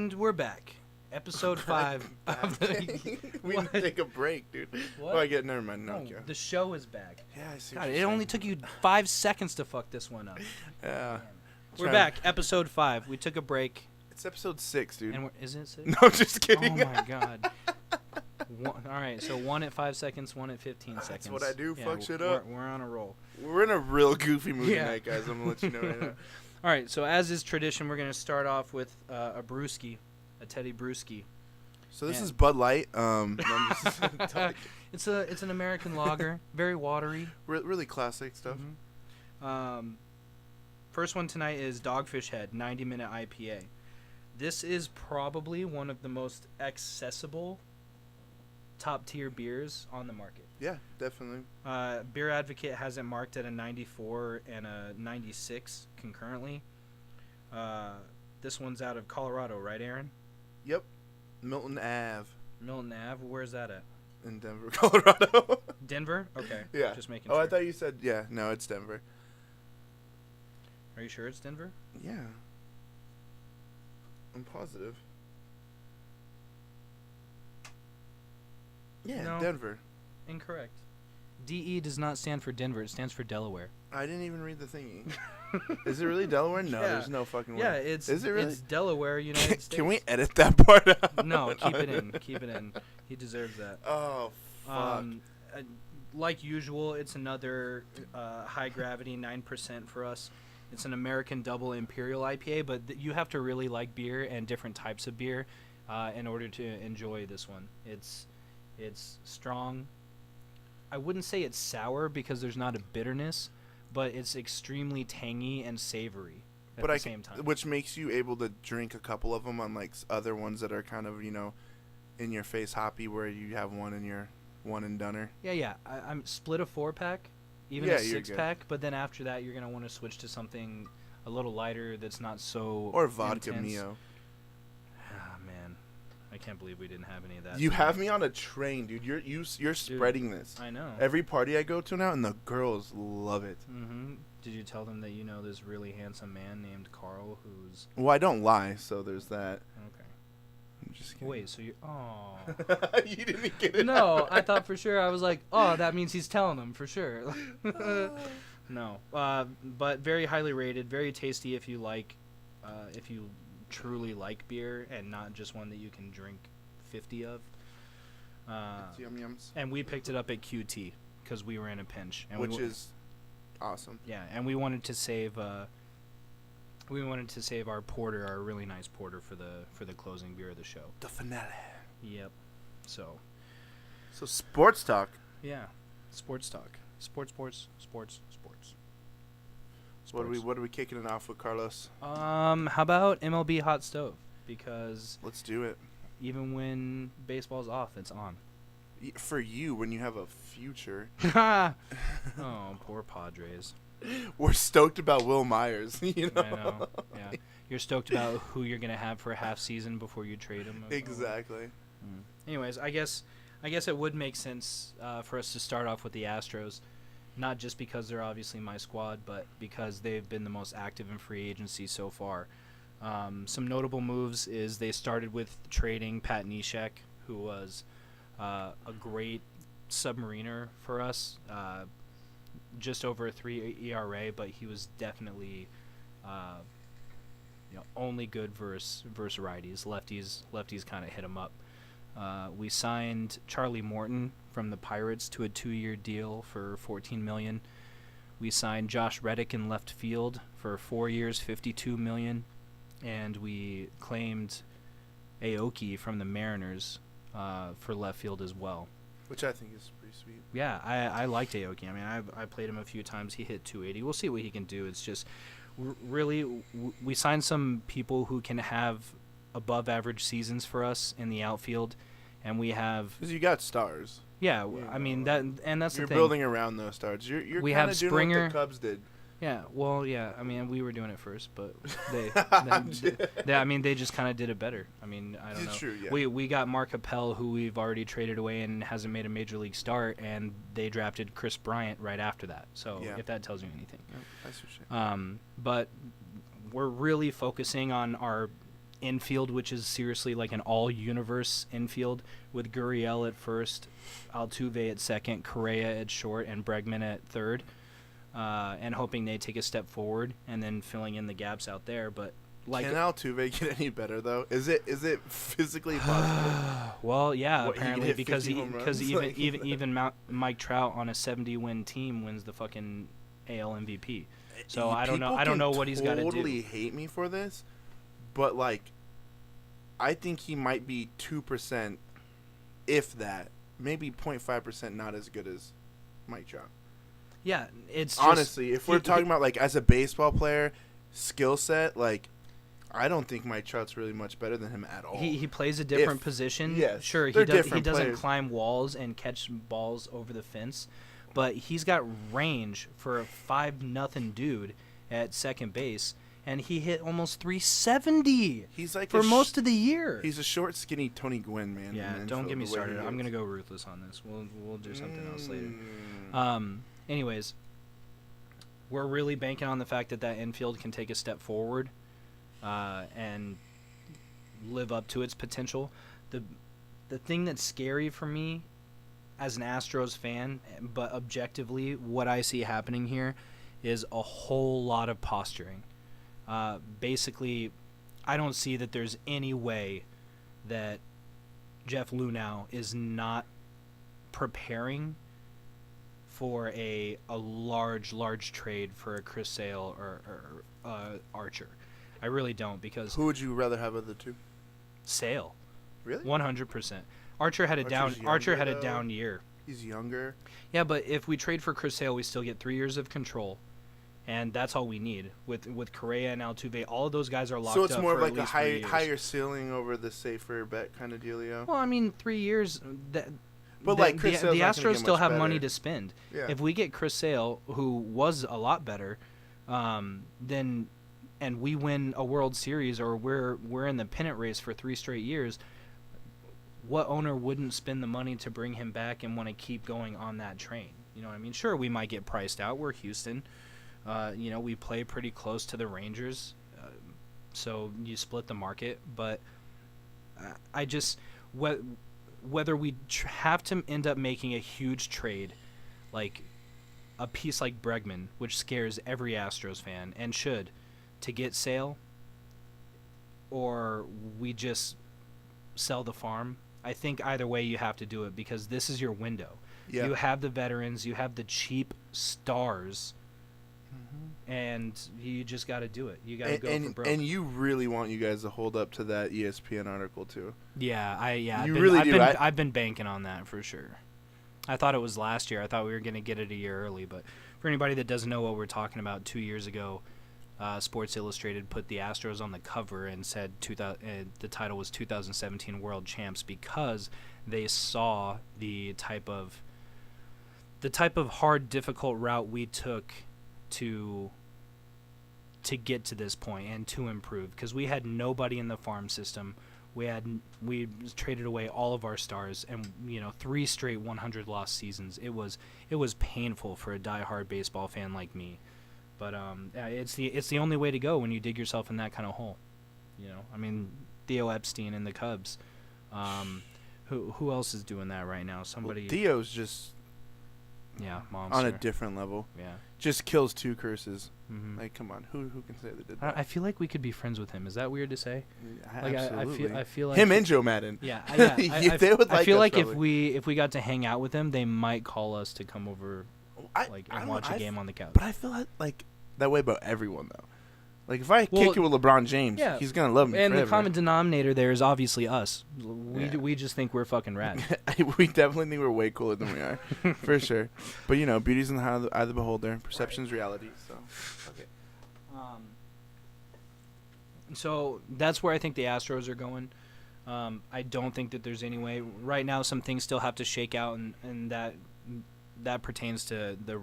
And we're back. Episode 5 of the... We need to take a break, dude. What? Oh, I get. Never mind. No, No, okay. the show is back. Yeah, I see. God, what it you're only saying. took you 5 seconds to fuck this one up. Yeah. We're Trying- back. Episode 5. We took a break. It's episode 6, dude. And is it 6? No, just kidding. Oh my god. All right, so 1 at 5 seconds, 1 at 15 seconds. That's what I do, fuck w- shit up. We're on a roll. We're in a real goofy mood Yeah. tonight, guys. I'm gonna let you know right now. All right, so as is tradition, we're going to start off with a brewski, a Teddy Brewski. So this Man. is Bud Light. No, I'm just It's an American lager, very watery. really classic stuff. First one tonight is Dogfish Head 90-minute IPA. This is probably one of the most accessible top-tier beers on the market. Yeah, definitely. Beer Advocate has it marked at a 94 and a 96 concurrently. This one's out of Colorado, right, Aaron? Yep. Milton Ave Milton Ave. Where's that at? in Denver, Colorado. Denver? Okay. Yeah. Just making Oh, sure. I thought you said No, it's Denver. Are you sure it's Denver? Yeah. I'm positive. Yeah, No. Denver. Incorrect. DE does not stand for Denver. It stands for Delaware. I didn't even read the thingy. Is it really Delaware? No, Yeah. there's no fucking way. Yeah, it's Is it really? It's Delaware, United States. Can we edit that part out? No, keep it in. Keep it in. He deserves that. Oh, fuck. Uh, like usual, it's another high gravity 9% for us. It's an American double imperial IPA, but you have to really like beer and different types of beer in order to enjoy this one. It's strong. I wouldn't say it's sour because there's not a bitterness, but it's extremely tangy and savory at the same time. Which makes you able to drink a couple of them, unlike other ones that are kind of, in your face hoppy, where you have one in your one and doneer. Yeah. I'm split a 4-pack, even Yeah, a you're good. 6-pack, but then after that, you're gonna want to switch to something a little lighter that's not so Or vodka intense. Mio. Ah, man, I can't believe we didn't have any of that. You have me on a train, dude. You're spreading this. I know. Every party I go to now, and the girls love it. Mm-hmm. Did you tell them that you know this really handsome man named Carl who's Well, I don't lie, so there's that. okay? I'm just kidding. Wait, so you're oh You didn't even get it. no? I thought for sure. I was like, oh, that means he's telling them for sure. No, but very highly rated, very tasty if you truly like beer and not just one that you can drink 50 of. Yum yums. And we picked it up at QT because we were in a pinch, and Which is awesome. yeah, and we wanted to save our porter, our really nice porter for the closing beer of the show. The finale. Yep. So Sports talk. yeah, sports talk, sports. What are we kicking it off with, Carlos? How about MLB Hot Stove? Because Let's do it. even when baseball's off, it's on. For you, when you have a future, Oh, poor Padres. we're stoked about Will Myers. I know. Yeah, you're stoked about who you're gonna have for a half season before you trade him. Exactly. Anyways, I guess it would make sense for us to start off with the Astros, not just because they're obviously my squad, but because they've been the most active in free agency so far. Some notable moves is they started with trading Pat Neshek, who was a great submariner for us, just over a 3 ERA, but he was definitely only good versus righties. Lefties kind of hit him up. We signed Charlie Morton from the Pirates to a 2-year deal for $14 million. We signed Josh Reddick in left field for 4 years, $52 million, and we claimed Aoki from the Mariners for left field as well. Which I think is pretty sweet. Yeah, I liked Aoki. I mean, I played him a few times. He hit 280. We'll see what he can do. It's just really we signed some people who can have above average seasons for us in the outfield, and we have Because you got stars. yeah. I mean that's You're the thing. building around those stars. You're We kind have of doing Springer. what the Cubs did. Yeah, well, yeah. I mean, we were doing it first, but they I'm they just kind of did it better. I mean, I don't know. It's true, yeah. We got Mark Appel, who we've already traded away and hasn't made a major league start, and they drafted Chris Bryant right after that. So Yeah. if that tells you anything. That's for sure. But we're really focusing on our infield, which is seriously like an all-universe infield with Gurriel at first, Altuve at second, Correa at short, and Bregman at third, and hoping they take a step forward and then filling in the gaps out there. But like, can Altuve get any better though? Is it physically possible? well, yeah, What, he can apparently hit because 50 home runs? even Like- even Mike Trout on a 70-win team wins the fucking AL MVP. So I don't know. People I don't can know what he's got to Totally do. hate me for this, but like, I think he might be 2%, if that, maybe 0.5%, not as good as Mike Trout. Yeah, it's Honestly, if we're he- talking about like as a baseball player, skill set, like, I don't think Mike Trout's really much better than him at all. He plays a different If- position. yes, Sure, they're he different doesn't players. climb walls and catch balls over the fence, but he's got range for a 5-0 dude at second base, and he hit almost 370 He's like for a most of the year. He's a short, skinny Tony Gwynn, man. Yeah, in the don't infield, get me the way started. he I'm is. gonna go ruthless on this. We'll do something else later. Mm. Anyways, we're really banking on the fact that infield can take a step forward, and live up to its potential. The thing that's scary for me, as an Astros fan, but objectively, what I see happening here, is a whole lot of posturing. Basically, I don't see that there's any way that Jeff Lunau is not preparing for a large trade for a Chris Sale or Archer. I really don't, because Who would you rather have of the two? Sale, Really? 100%. Archer had a Archer's Archer had younger, a though. down year. He's younger. Yeah, but if we trade for Chris Sale, we still get 3 years of control, and that's all we need. With Correa and Altuve, all of those guys are locked So up it's more for of at like a least 3 years. higher ceiling over the safer bet kind of dealio. Well, I mean, 3 years. But like Chris the Sale's not gonna Astros get still much have money better. to spend. Yeah. If we get Chris Sale, who was a lot better, then and we win a World Series, or we're in the pennant race for 3 straight years, what owner wouldn't spend the money to bring him back and want to keep going on that train? You know what I mean? Sure, we might get priced out. We're Houston. We play pretty close to the Rangers, so you split the market. But I just whether we have to end up making a huge trade, like a piece like Bregman, which scares every Astros fan and should, to get Sale, or we just sell the farm. I think either way you have to do it, because this is your window. Yeah. You have the veterans, you have the cheap stars, and you just got to do it. You got to go for broke. And you really want you guys to hold up to that ESPN article too. I've been banking on that for sure. I thought it was last year. I thought we were going to get it a year early, but for anybody that doesn't know what we're talking about, 2 years ago, Sports Illustrated put the Astros on the cover and said the title was 2017 World Champs, because they saw the type of hard, difficult route we took to get to this point and to improve, because we had nobody in the farm system. We traded away all of our stars, and 3 straight 100 loss seasons. It was painful for a diehard baseball fan like me, but it's the only way to go when you dig yourself in that kind of hole. I mean, Theo Epstein and the Cubs. Who else is doing that right now? Somebody. Well, Theo's just monster. on a different level. Yeah. Just kills 2 curses. Mm-hmm. Like, come on, who can say they did that? I feel like we could be friends with him. Is that weird to say? Absolutely. I feel like him and Joe Madden. Yeah, They would I feel us like probably. if we got to hang out with them, they might call us to come over, I and watch a game on the couch. But I feel like that way about everyone though. Like if I kick it with LeBron James, yeah, he's gonna love me and forever. the common denominator there is obviously us. Yeah. We just think we're fucking rad. We definitely think we're way cooler than we are, for sure. But beauty's in the eye of the beholder. Perception's reality. So. Okay. So that's where I think the Astros are going. I don't think that there's any way. Right now, some things still have to shake out, and that pertains to the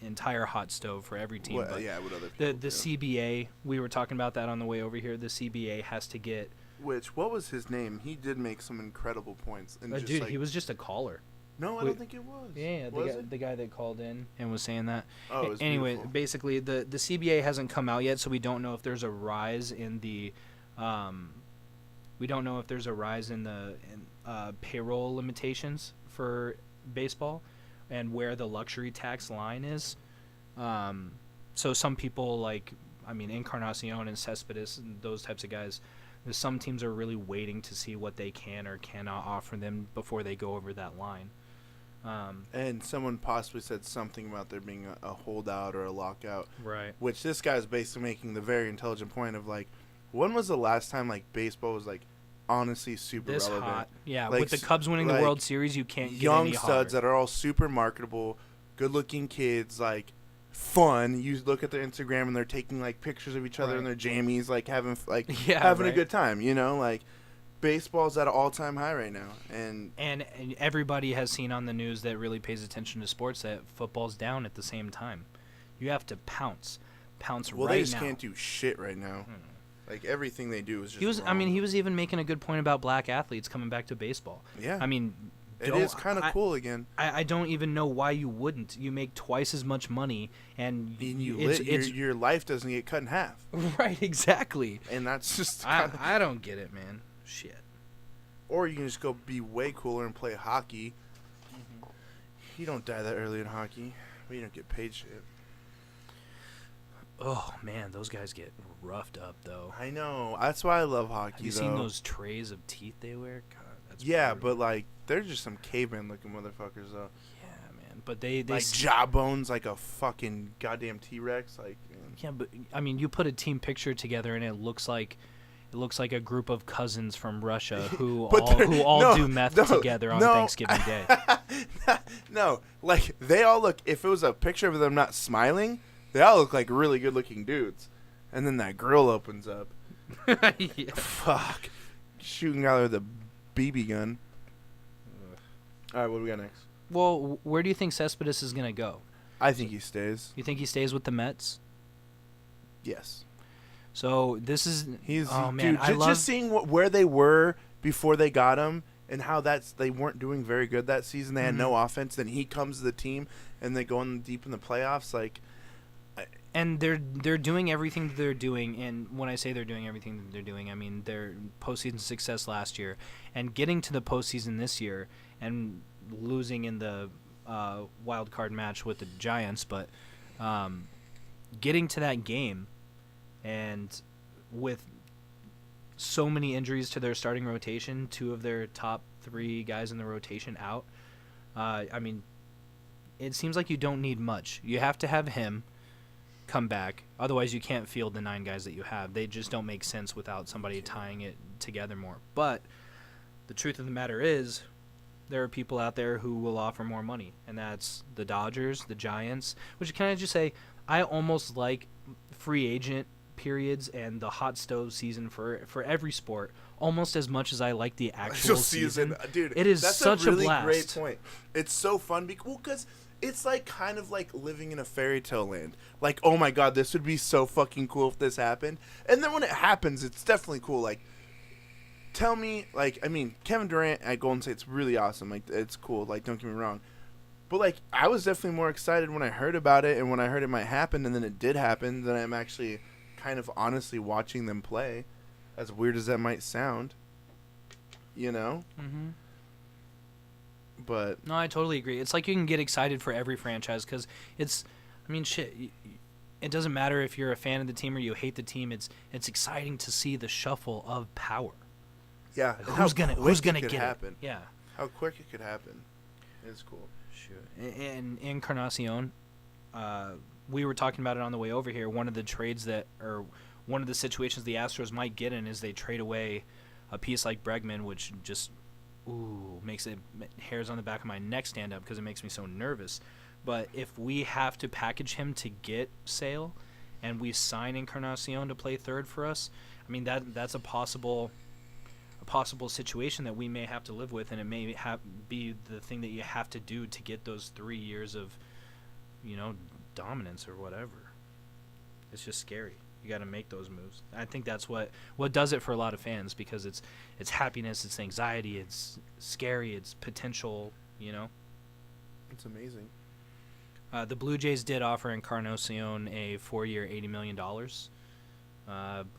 entire hot stove for every team. What but other people the CBA, we were talking about that on the way over here. The CBA has to get. What was his name? He did make some incredible points. And just Dude, he was just a caller. No, I don't think it was. Yeah, the guy that called in and was saying that. Oh, it was anyway, beautiful. basically the CBA hasn't come out yet, so we don't know if there's a rise in the We don't know if there's a rise in the payroll limitations for baseball and where the luxury tax line is. So some people Encarnacion and Cespedes and those types of guys, some teams are really waiting to see what they can or cannot offer them before they go over that line. And someone possibly said something about there being a holdout or a lockout. Right. Which this guy's basically making the very intelligent point of, like, when was the last time, like, baseball was, like, honestly super This relevant? hot. Yeah, Like, with the Cubs winning the like, World Series, you can't get young any studs hotter. that are all super marketable, good-looking kids, like, fun. You look at their Instagram and they're taking, like, pictures of each other in their jammies, like, having a good time, you know? Like, baseball's at an all-time high right now. And everybody has seen on the news that really pays attention to sports that football's down at the same time. You have to pounce right now. well, they just can't do shit right now. Like, everything they do is just wrong. He was even making a good point about black athletes coming back to baseball. Yeah. I mean, it is kind of cool again. I don't even know why you wouldn't. You make twice as much money, and your life doesn't get cut in half. Right, exactly. And that's just I don't get it, man. Shit. Or you can just go be way cooler and play hockey. Mm-hmm. You don't die that early in hockey, but you don't get paid shit. Oh man, those guys get roughed up though. I know. That's why I love hockey. Have you seen those trays of teeth they wear? God, that's brutal. brutal. But like they're just some caveman looking motherfuckers though. Yeah, man. But they like jawbones like a fucking goddamn T-Rex. Like yeah, but I mean, you put a team picture together and it looks like a group of cousins from Russia who all do meth together on Thanksgiving Day. No, like they all look. If it was a picture of them not smiling, they all look like really good-looking dudes. And then that grill opens up. Yeah. Fuck, shooting out with a BB gun. All right, what do we got next? Well, where do you think Cespedes is gonna go? I think he stays. You think he stays with the Mets? Yes. So this is man, dude, just seeing where they were before they got him and how they weren't doing very good that season. They had no offense. Then he comes to the team and they go in deep in the playoffs. Like, and they're doing everything that they're doing. And when I say they're doing everything that they're doing, I mean their postseason success last year and getting to the postseason this year and losing in the wild card match with the Giants, but getting to that game. And with so many injuries to their starting rotation, 2 of their top 3 guys in the rotation out, I mean, it seems like you don't need much. You have to have him come back. Otherwise, you can't field the 9 guys that you have. They just don't make sense without somebody tying it together more. But the truth of the matter is there are people out there who will offer more money, and that's the Dodgers, the Giants, which can I just say, I almost like free agent periods and the hot stove season for every sport almost as much as I like the actual season. Dude, it is that's such a really blast. Great point. It's so fun because it's like kind of like living in a fairy tale land. Like, oh my god, this would be so fucking cool if this happened. And then when it happens, it's definitely cool. Like, tell me, like, I mean, Kevin Durant at Golden State's really awesome. Like, it's cool. Like, don't get me wrong. But, like, I was definitely more excited when I heard about it and when I heard it might happen and then it did happen than I'm actually kind of honestly watching them play, as weird as that might sound, you know. But no, I totally agree. It's like you can get excited for every franchise because it's, I mean, shit. It doesn't matter if you're a fan of the team or you hate the team. It's exciting to see the shuffle of power. Yeah, like who's gonna get happen? It? Yeah, how quick it could happen. It's cool. Sure. And Encarnacion, we were talking about it on the way over here. One of the trades or one of the situations the Astros might get in is they trade away a piece like Bregman, which just makes it hairs on the back of my neck stand up because it makes me so nervous. But if we have to package him to get Sale, and we sign Encarnacion to play third for us, I mean that's a possible situation that we may have to live with, and it may be the thing that you have to do to get those 3 years of, dominance or whatever. It's just scary. You got to make those moves. I think that's what does it for a lot of fans because it's happiness, it's anxiety, it's scary, it's potential. It's amazing. The Blue Jays did offer Encarnacion a 4-year, $80 million.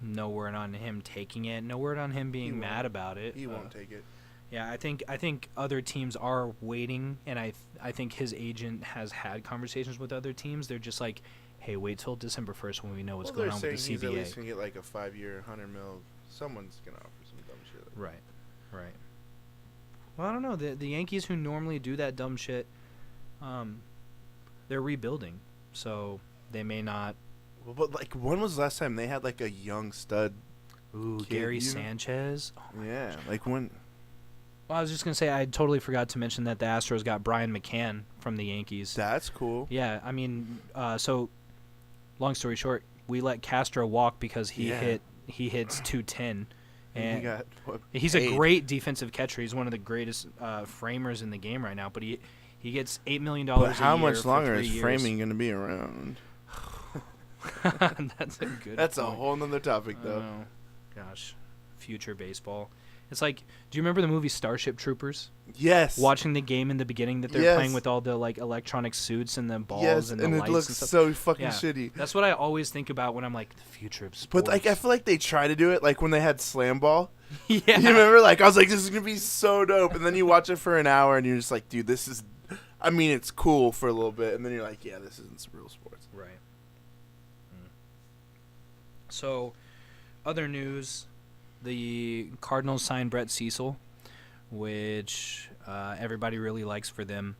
No word on him taking it. No word on him being mad about it. He won't take it. Yeah, I think other teams are waiting, and I think his agent has had conversations with other teams. They're just like, hey, wait till December 1st when we know what's going on with the CBA. He's at least gonna get like a 5-year, $100 million. Someone's gonna offer some dumb shit. Right. Well, I don't know. The Yankees, who normally do that dumb shit, they're rebuilding, so they may not. Well, but like, when was the last time they had like a young stud? Ooh, kid, Gary Sanchez. Oh yeah, like when. Well, I was just gonna say I totally forgot to mention that the Astros got Brian McCann from the Yankees. That's cool. Yeah, I mean, so long story short, we let Castro walk because he hits 210, and he got, he's a great defensive catcher. He's one of the greatest framers in the game right now. But he gets $8 million a year. But how much longer is years. framing going to be around? That's a good. That's point. a whole nother topic, though. Gosh, future baseball. It's like, do you remember the movie Starship Troopers? Yes. Watching the game in the beginning that they're playing with all the like electronic suits and the balls and the lights. It looks and stuff. so fucking shitty. That's what I always think about when I'm like, the future of sports. But like, I feel like they try to do it like when they had Slam Ball. Yeah. You remember? Like, I was like, this is gonna be so dope, and then you watch it for an hour, and you're just like, dude, this is. I mean, it's cool for a little bit, and then you're like, yeah, this isn't real sports. Right. So, other news. The Cardinals signed Brett Cecil, which everybody really likes for them.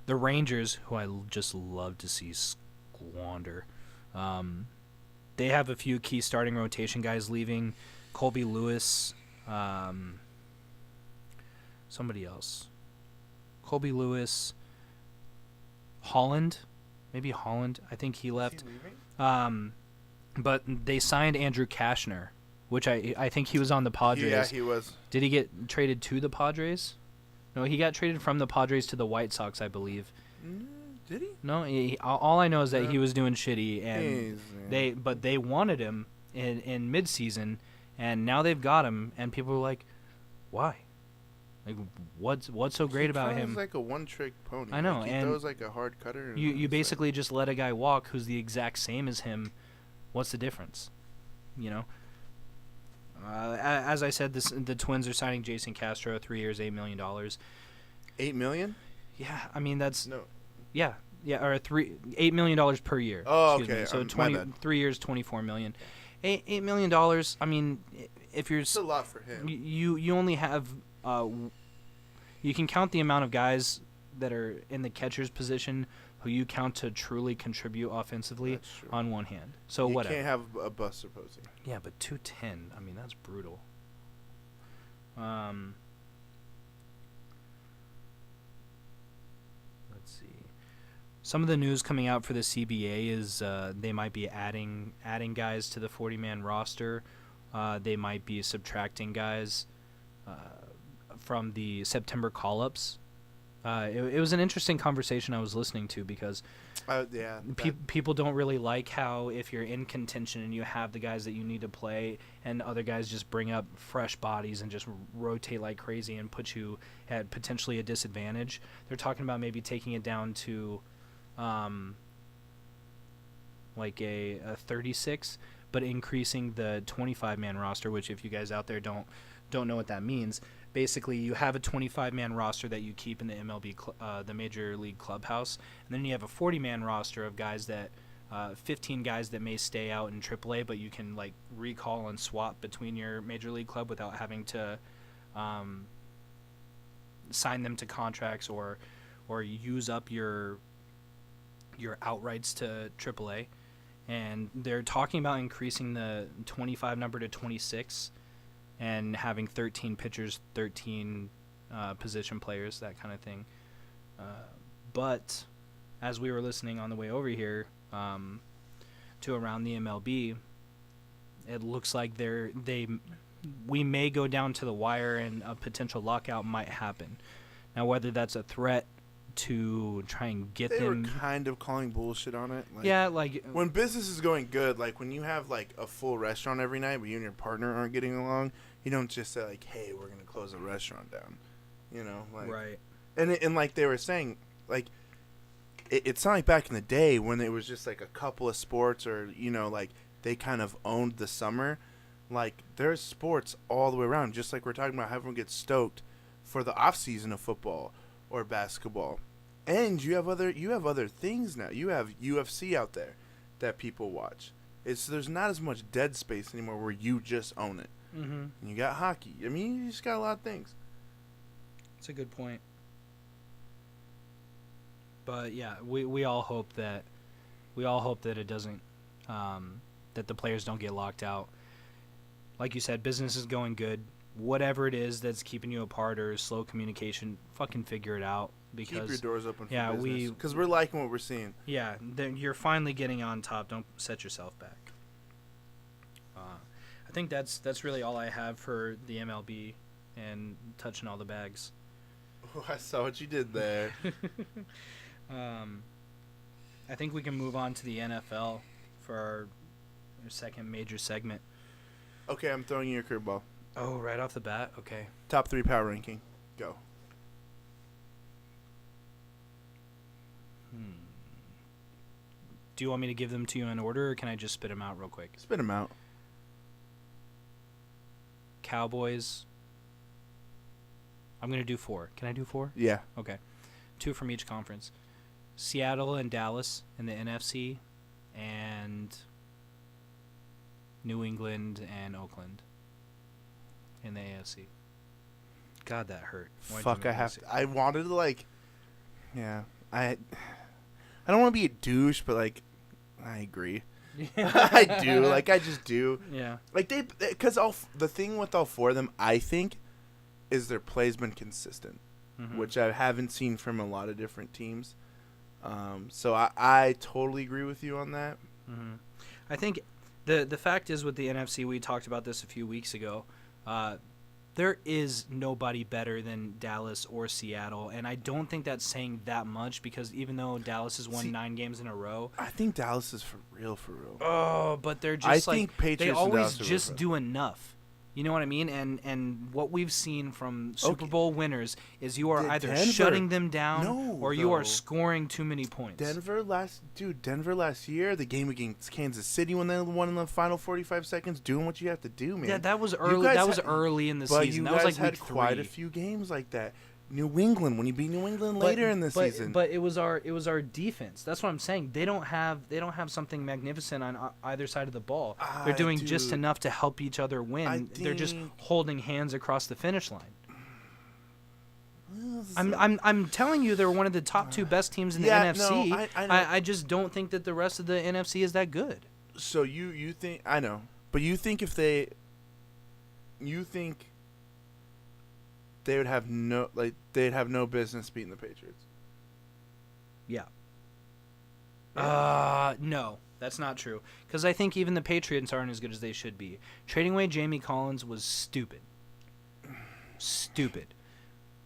The Rangers, who I just love to see squander, they have a few key starting rotation guys leaving. Colby Lewis, somebody else. Colby Lewis, Holland, maybe Holland. I think he left. Is he leaving? But they signed Andrew Kashner, which I think he was on the Padres. Yeah, he was. Did he get traded to the Padres? No, he got traded from the Padres to the White Sox, I believe. Did he? No, all I know is that he was doing shitty, and Jeez, they wanted him in midseason, and now they've got him, and people are like, why? Like, what's so great about him? He's like a one-trick pony. I know, like, he and throws like a hard cutter. And you basically just let a guy walk who's the exact same as him. What's the difference? You know. As I said, the Twins are signing Jason Castro, 3 years, $8 million. $8 million? Yeah, I mean that's no. Yeah, or $8 million per year. Oh, excuse okay. me. So My bad. 3 years, $24 million. $8 million. I mean, if you're It's a lot for him. you only have you can count the amount of guys that are in the catcher's position who you count to truly contribute offensively on one hand. So you whatever. can't have a Buster Posey. Yeah, but 210. I mean, that's brutal. Let's see. Some of the news coming out for the CBA is they might be adding guys to the 40-man roster. They might be subtracting guys from the September call-ups. It was an interesting conversation I was listening to because people don't really like how if you're in contention and you have the guys that you need to play and other guys just bring up fresh bodies and just rotate like crazy and put you at potentially a disadvantage. They're talking about maybe taking it down to like a 36, but increasing the 25-man roster, which if you guys out there don't know what that means, basically you have a 25-man roster that you keep in the MLB, the Major League Clubhouse, and then you have a 40-man roster of guys that 15 guys that may stay out in AAA, but you can like recall and swap between your Major League club without having to sign them to contracts or use up your outrights to AAA. And they're talking about increasing the 25 number to 26 and having 13 pitchers, 13 position players, that kind of thing. But as we were listening on the way over here to Around the MLB, it looks like we may go down to the wire and a potential lockout might happen. Now, whether that's a threat to try and get they them... They were kind of calling bullshit on it. Like, yeah, like... When business is going good, like when you have like a full restaurant every night but you and your partner aren't getting along, you don't just say like, hey, we're going to close the restaurant down. You know? Like, right. And like they were saying, like, it's not like back in the day when it was just like a couple of sports or, you know, like they kind of owned the summer. Like, there's sports all the way around, just like we're talking about how everyone gets stoked for the off season of football or basketball. And you have other things now. You have UFC out there that people watch. There's not as much dead space anymore where you just own it. Mm-hmm. And you got hockey. I mean, you just got a lot of things. It's a good point. But yeah, we all hope that it doesn't that the players don't get locked out. Like you said, business is going good. Whatever it is that's keeping you apart or slow communication, fucking figure it out. Because keep your doors open for yeah, business. Because we're liking what we're seeing. Yeah, you're finally getting on top. Don't set yourself back. I think that's really all I have for the MLB and touching all the bags. Oh, I saw what you did there. I think we can move on to the NFL for our second major segment. Okay, I'm throwing you a curveball. Oh, right off the bat? Okay. Top 3 power ranking. Go. Do you want me to give them to you in order, or can I just spit them out real quick? Spit them out. Cowboys. I'm going to do 4. Can I do 4? Yeah. Okay. 2 from each conference. Seattle and Dallas in the NFC, and New England and Oakland in the AFC. God, that hurt. Fuck, I wanted to, like... Yeah. I don't want to be a douche, but, like, I agree. I do. Like, I just do. Yeah. Like, because the thing with all 4 of them, I think, is their play's been consistent, which I haven't seen from a lot of different teams. So I totally agree with you on that. Mm-hmm. I think the fact is with the NFC, we talked about this a few weeks ago, there is nobody better than Dallas or Seattle, and I don't think that's saying that much because even though Dallas has won 9 games in a row, I think Dallas is for real. Oh, but they're just they always just do enough. You know what I mean? And what we've seen from Super Bowl winners is you are either shutting them down or you are scoring too many points. Denver last year, the game against Kansas City when they won in the final 45 seconds, doing what you have to do, man. Yeah, that was early. That was early in the season. But that was like had week 3. Quite a few games like that. New England, when you beat New England later in the season. But it was our defense. That's what I'm saying. They don't have something magnificent on either side of the ball. They're doing just enough to help each other win. They're just holding hands across the finish line. I'm telling you, they're one of the top 2 best teams in the NFC. No, I just don't think that the rest of the NFC is that good. So you think I know, but you think they would have they'd have no business beating the Patriots. Yeah. No, that's not true. Because I think even the Patriots aren't as good as they should be. Trading away Jamie Collins was stupid. Stupid.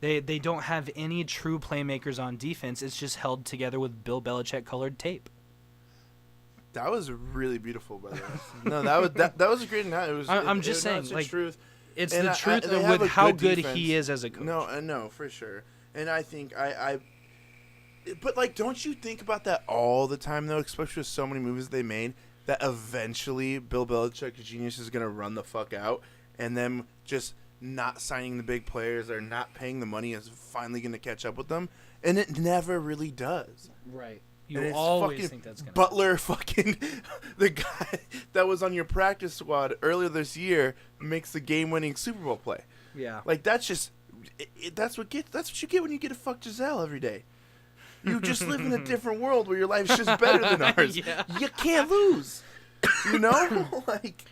They don't have any true playmakers on defense. It's just held together with Bill Belichick colored tape. That was really beautiful, by the way. No, that was a great night. I'm just saying, like, truth. It's the truth with how good he is as a coach. No, for sure. And I think but, like, don't you think about that all the time, though, especially with so many movies they made, that eventually Bill Belichick's genius is going to run the fuck out, and them just not signing the big players or not paying the money is finally going to catch up with them, and it never really does. Right. You always think that's going to Butler, fucking the guy that was on your practice squad earlier this year, makes the game-winning Super Bowl play. Yeah. Like, that's just that's what you get when you get to fuck Giselle every day. You just live in a different world where your life's just better than ours. Yeah. You can't lose. You know? Like,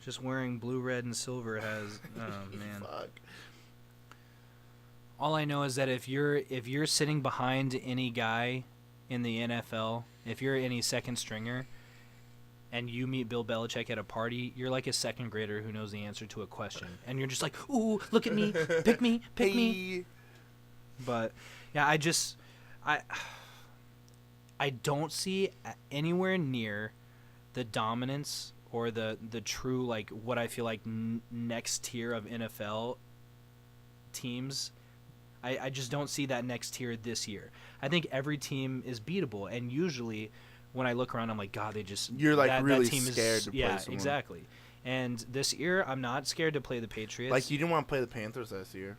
just wearing blue, red, and silver has man. Fuck. All I know is that if you're sitting behind any guy in the NFL, if you're any second stringer and you meet Bill Belichick at a party, you're like a second grader who knows the answer to a question. And you're just like, ooh, look at me, pick me. But, yeah, I don't see anywhere near the dominance or the true, like, what I feel like next tier of NFL teams. I just don't see that next tier this year. I think every team is beatable, and usually when I look around, I'm like, God, they just You're like that really team scared is, to play yeah, someone. exactly. And this year, I'm not scared to play the Patriots. Like you didn't want to play the Panthers last year,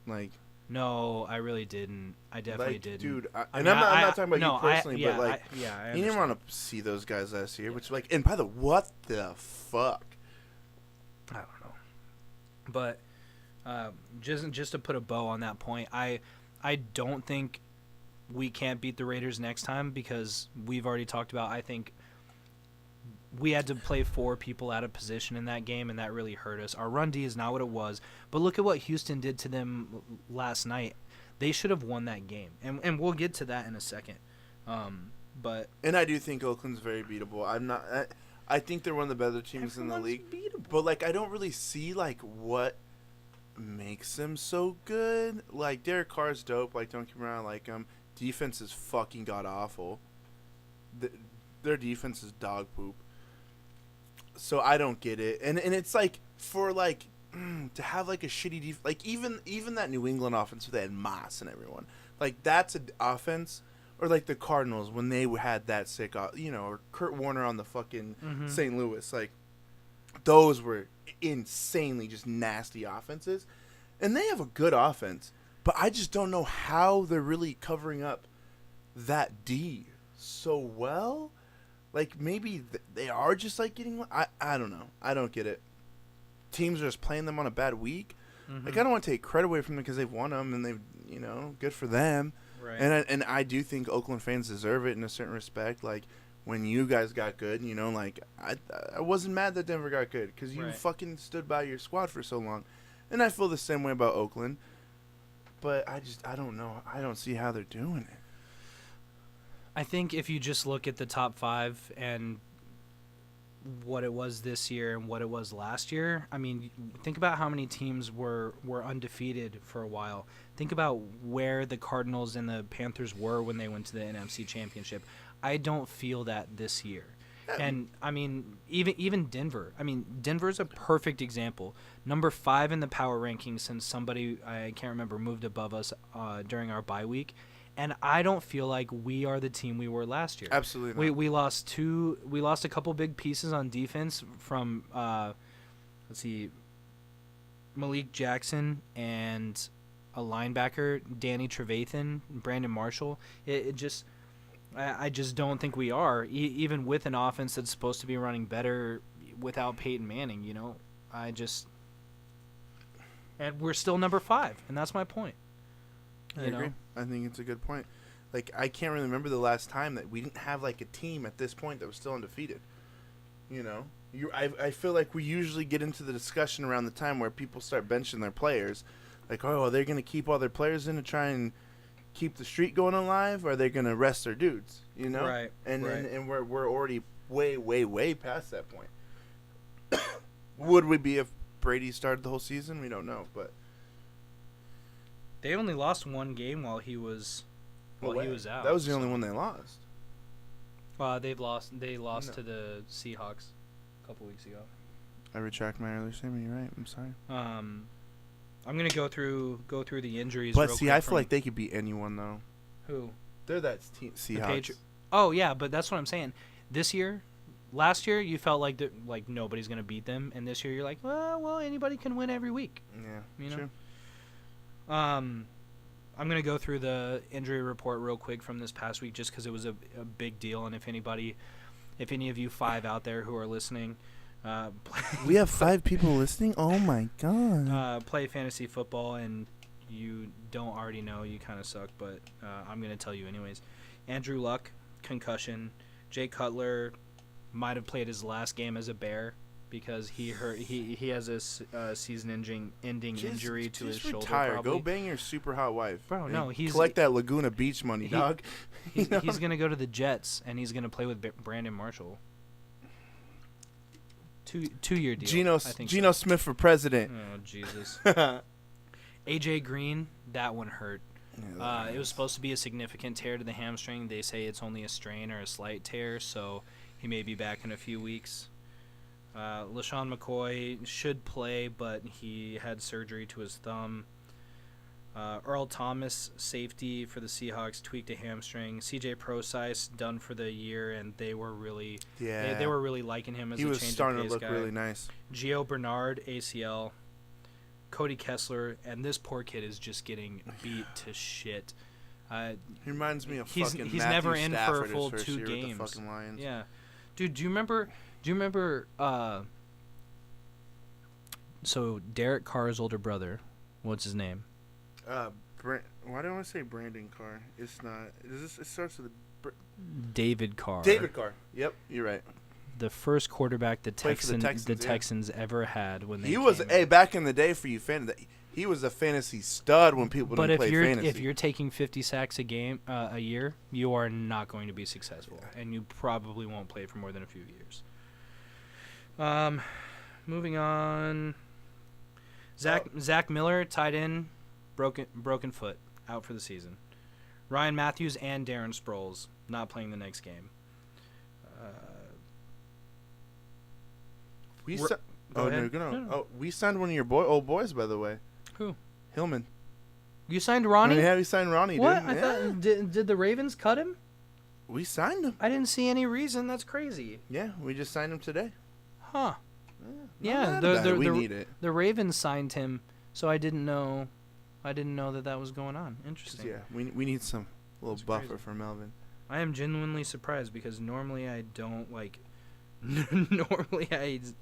like. No, I really didn't. I definitely Like, didn't. dude, I and mean, I'm not talking about you personally, yeah, but like, I you didn't understand. want to see those guys last year, which like, and by the what the fuck? I don't know, but just to put a bow on that point, I don't think we can't beat the Raiders next time because we've already talked about. I think we had to play 4 people out of position in that game, and that really hurt us. Our run D is not what it was, but look at what Houston did to them last night. They should have won that game, and we'll get to that in a second. But And I do think Oakland's very beatable. I think they're one of the better teams in the league. But like, I don't really see like what makes them so good. Like Derek Carr's dope. Like don't get me wrong, I like him. Defense is fucking god awful. Their defense is dog poop. So I don't get it. And it's like for like to have like a shitty defense, like even that New England offense where they had Moss and everyone, like that's an offense. Or like the Cardinals when they had that sick, or Kurt Warner on the fucking St. Louis. Like, those were insanely just nasty offenses. And they have a good offense. But I just don't know how they're really covering up that D so well. Like, maybe they are just, like, getting... I don't know. I don't get it. Teams are just playing them on a bad week. Like, I don't want to take credit away from them because they've won them and they've, good for them. right. And I do think Oakland fans deserve it in a certain respect. Like, when you guys got good, like, I wasn't mad that Denver got good because you Right. fucking stood by your squad for so long. And I feel the same way about Oakland. But I don't know. I don't see how they're doing it. I think if you just look at the top 5 and what it was this year and what it was last year, I mean, think about how many teams were undefeated for a while. Think about where the Cardinals and the Panthers were when they went to the NFC Championship. I don't feel that this year. And I mean, even Denver. I mean, Denver's a perfect example. Number 5 in the power rankings since somebody I can't remember moved above us during our bye week. And I don't feel like we are the team we were last year. Absolutely not. We lost a couple big pieces on defense from Malik Jackson and a linebacker, Danny Trevathan, Brandon Marshall. I just don't think we are, even with an offense that's supposed to be running better without Peyton Manning. And we're still number 5, and that's my point. I agree. I think it's a good point. Like, I can't really remember the last time that we didn't have, like, a team at this point that was still undefeated. I feel like we usually get into the discussion around the time where people start benching their players. Like, are they going to keep all their players in to try and keep the streak going alive, or are they going to rest their dudes, Right. And right. and we're already way past that point. Would we be if Brady started the whole season? We don't know, but They only lost one game while he was out. That was the only one they lost. They lost No. to the Seahawks a couple weeks ago. I retract my earlier statement. You're right. I'm sorry. I'm gonna go through the injuries. But real see, quick I feel like they could beat anyone though. who They're that team. the Seahawks. Oh yeah, but that's what I'm saying. Last year you felt like nobody's gonna beat them, and this year you're like, well, anybody can win every week. Yeah. True. True. I'm gonna go through the injury report real quick from this past week, just because it was a big deal, and if any of you 5 out there who are listening, We have 5 people listening. Oh my god. play fantasy football and you don't already know, you kind of suck, but I'm gonna tell you anyways. Andrew Luck, concussion. Jay Cutler might have played his last game as a Bear because he has a season-ending injury to his just shoulder. retire. Probably. Go bang your super hot wife. Bro, and no, collect that Laguna Beach money, dog. He's gonna go to the Jets and he's gonna play with Brandon Marshall. 2-year deal. I think Geno Smith for president. Oh Jesus. AJ Green, that one hurt. It was supposed to be a significant tear to the hamstring. They say it's only a strain or a slight tear, so he may be back in a few weeks. LaShawn McCoy should play, but he had surgery to his thumb. Earl Thomas, safety for the Seahawks, tweaked a hamstring. C.J. Prosise done for the year, and they were really they were really liking him as he a was change starting of pace to look guy. really nice. Gio Bernard, ACL. Cody Kessler, and this poor kid is just getting beat to shit. He reminds me of he's fucking Matthew never in for a Stafford full his first 2 year with the games. fucking Lions. Yeah, dude, do you remember? So Derek Carr's older brother, what's his name? Why do I want to say Brandon Carr? It's not. It starts with David Carr. David Carr. Yep, you're right. The first quarterback the Played for the Texans, yeah. Texans ever had when they He was came in. back in the day for you fantasy. He was a fantasy stud when people But didn't play fantasy. if you're taking 50 sacks a year, you are not going to be successful, and you probably won't play for more than a few years. Moving on. Zach Miller, tight end, broken foot, out for the season. Ryan Matthews and Darren Sproles not playing the next game. We signed one of your old boys, by the way. Who? Hillman. You signed Ronnie? Yeah, we signed Ronnie. What? Dude. I thought did the Ravens cut him? We signed him. I didn't see any reason. That's crazy. Yeah, we just signed him today. Huh. Yeah, we need it. The Ravens signed him, so I didn't know that was going on. Interesting. Yeah, we need some little That's buffer crazy. for Melvin. I am genuinely surprised because normally I don't like. Normally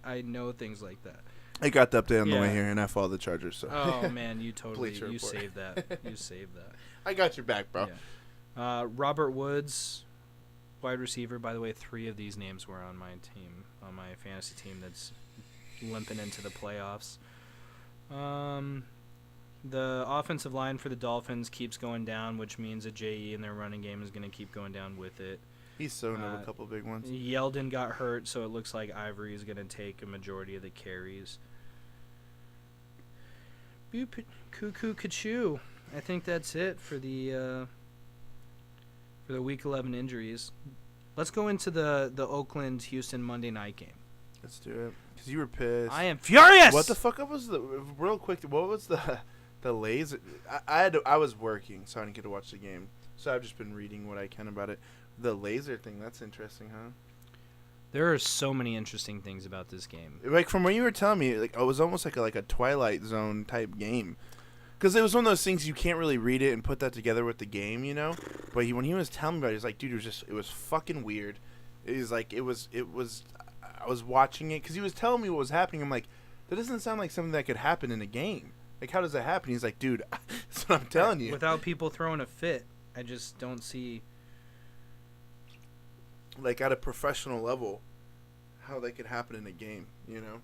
I know things like that. I got the update on the way Yeah. here, and I followed the Chargers. So. Oh man, you totally Bleacher you Report. saved that. You saved that. I got your back, bro. Yeah. Robert Woods, wide receiver. By the way, 3 of these names were on my team, on my fantasy team that's limping into the playoffs. The offensive line for the Dolphins keeps going down, which means that J.E. in their running game is going to keep going down with it. He's sewn up a couple big ones. Yeldon got hurt, so it looks like Ivory is going to take a majority of the carries. Boop, cuckoo, kachoo. I think that's it for the Week 11 injuries. Let's go into the Oakland-Houston Monday night game. Let's do it. Because you were pissed. I am furious! What the fuck was the... Real quick, what was the laser... I was working, so I didn't get to watch the game. So I've just been reading what I can about it. The laser thing, that's interesting, huh? There are so many interesting things about this game. Like, from what you were telling me, like it was almost like a Twilight Zone type game. Because it was one of those things you can't really read it and put that together with the game, you know? But when he was telling me about it, he was like, dude, it was fucking weird. It was I was watching it, because he was telling me what was happening. I'm like, that doesn't sound like something that could happen in a game. Like, how does that happen? He's like, dude, that's what I'm telling you. Without people throwing a fit, I just don't see... Like, at a professional level, how that could happen in a game, you know?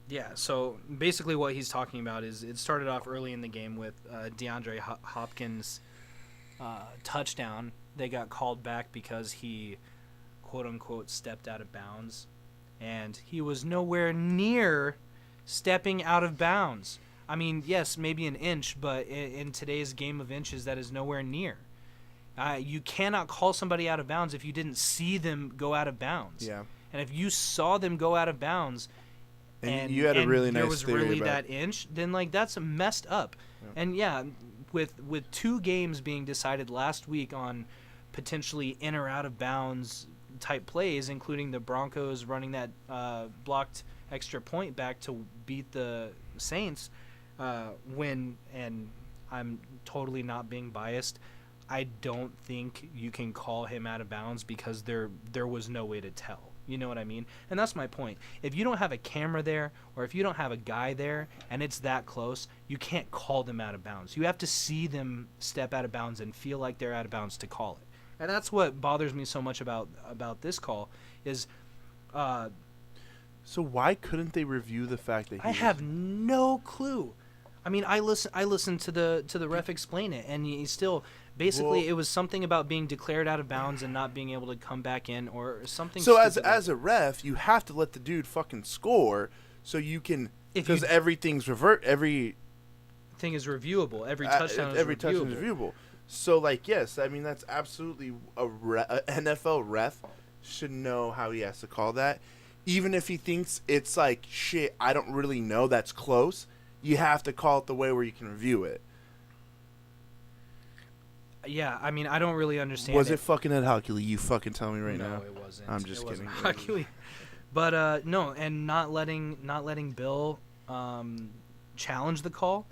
Yeah, so basically what he's talking about is it started off early in the game with DeAndre Hopkins' touchdown. They got called back because he, quote-unquote, stepped out of bounds. And he was nowhere near stepping out of bounds. I mean, yes, maybe an inch, but in today's game of inches, that is nowhere near. You cannot call somebody out of bounds if you didn't see them go out of bounds. Yeah. And if you saw them go out of bounds, and you had a really nice there was theory really about that inch, then like that's messed up. Yeah. And yeah, with 2 games being decided last week on potentially in or out of bounds type plays, including the Broncos running that blocked extra point back to beat the Saints, and I'm totally not being biased, I don't think you can call him out of bounds because there was no way to tell. You know what I mean? And that's my point. If you don't have a camera there, or if you don't have a guy there, and it's that close, you can't call them out of bounds. You have to see them step out of bounds and feel like they're out of bounds to call it. And that's what bothers me so much about this call is. So why couldn't they review the fact that I have no clue. I mean, I listened to the ref explain it, and he still basically it was something about being declared out of bounds and not being able to come back in or something. So as a ref, you have to let the dude fucking score so you can, because everything's everything is reviewable. Every touchdown is reviewable. So like, yes, I mean that's absolutely a NFL ref should know how he has to call that, even if he thinks it's like shit. I don't really know. That's close. you have to call it the way where you can review it. Yeah, I mean, I don't really understand. Was it fucking Ed Hochuli? You fucking tell me right now. No, it wasn't. I'm just it wasn't kidding. Hochuli. But no, and not letting Bill challenge the call.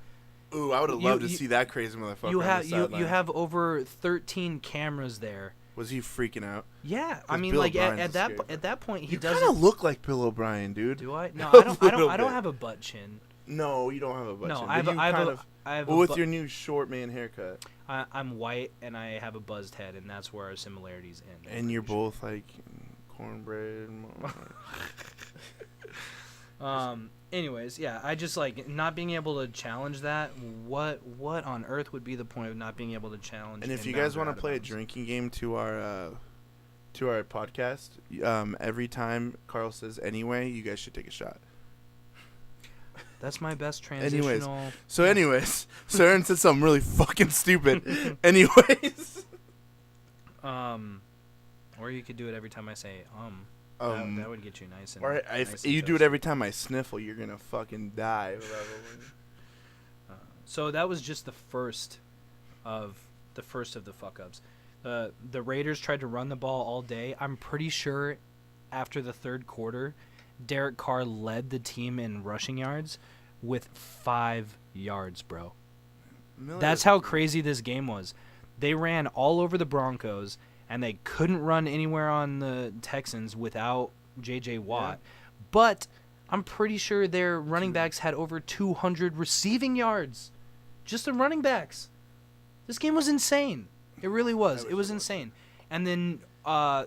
Ooh, I would have loved to see that crazy motherfucker. You on have the sideline. you have over 13 cameras there. Was he freaking out? Yeah, I mean, Bill like O'Brien's at scary. that point, he You kind doesn't. of look like Bill O'Brien, dude. Do I? No, A I don't. I little don't bit. have a butt chin. No, you don't have a butt No, chin, I have. but you I have kind a. of. I have Well, a with bu- your new short man haircut, I'm white and I have a buzzed head, and that's where our similarities end. I'm and you're pretty sure. both like cornbread. Anyways, yeah, I just like not being able to challenge that. What on earth would be the point of not being able to challenge? And if you inbounds guys or want out to of play a bounds? drinking game to our podcast, every time Carl says anyway, you guys should take a shot. That's my best Anyways, transitional. So anyways, so Aaron said something really fucking stupid. Anyways. Or you could do it every time I say that would get you nice and. Or nice if and you do it toasty. every time I sniffle, you're gonna fucking die. So that was just the first of the fuck ups. The Raiders tried to run the ball all day. I'm pretty sure after the third quarter, Derek Carr led the team in rushing yards with 5 yards, bro. That's how crazy this game was. They ran all over the Broncos, and they couldn't run anywhere on the Texans without J.J. Watt. Yeah. But I'm pretty sure their running backs had over 200 receiving yards. Just the running backs. This game was insane. It really was. It was insane. And then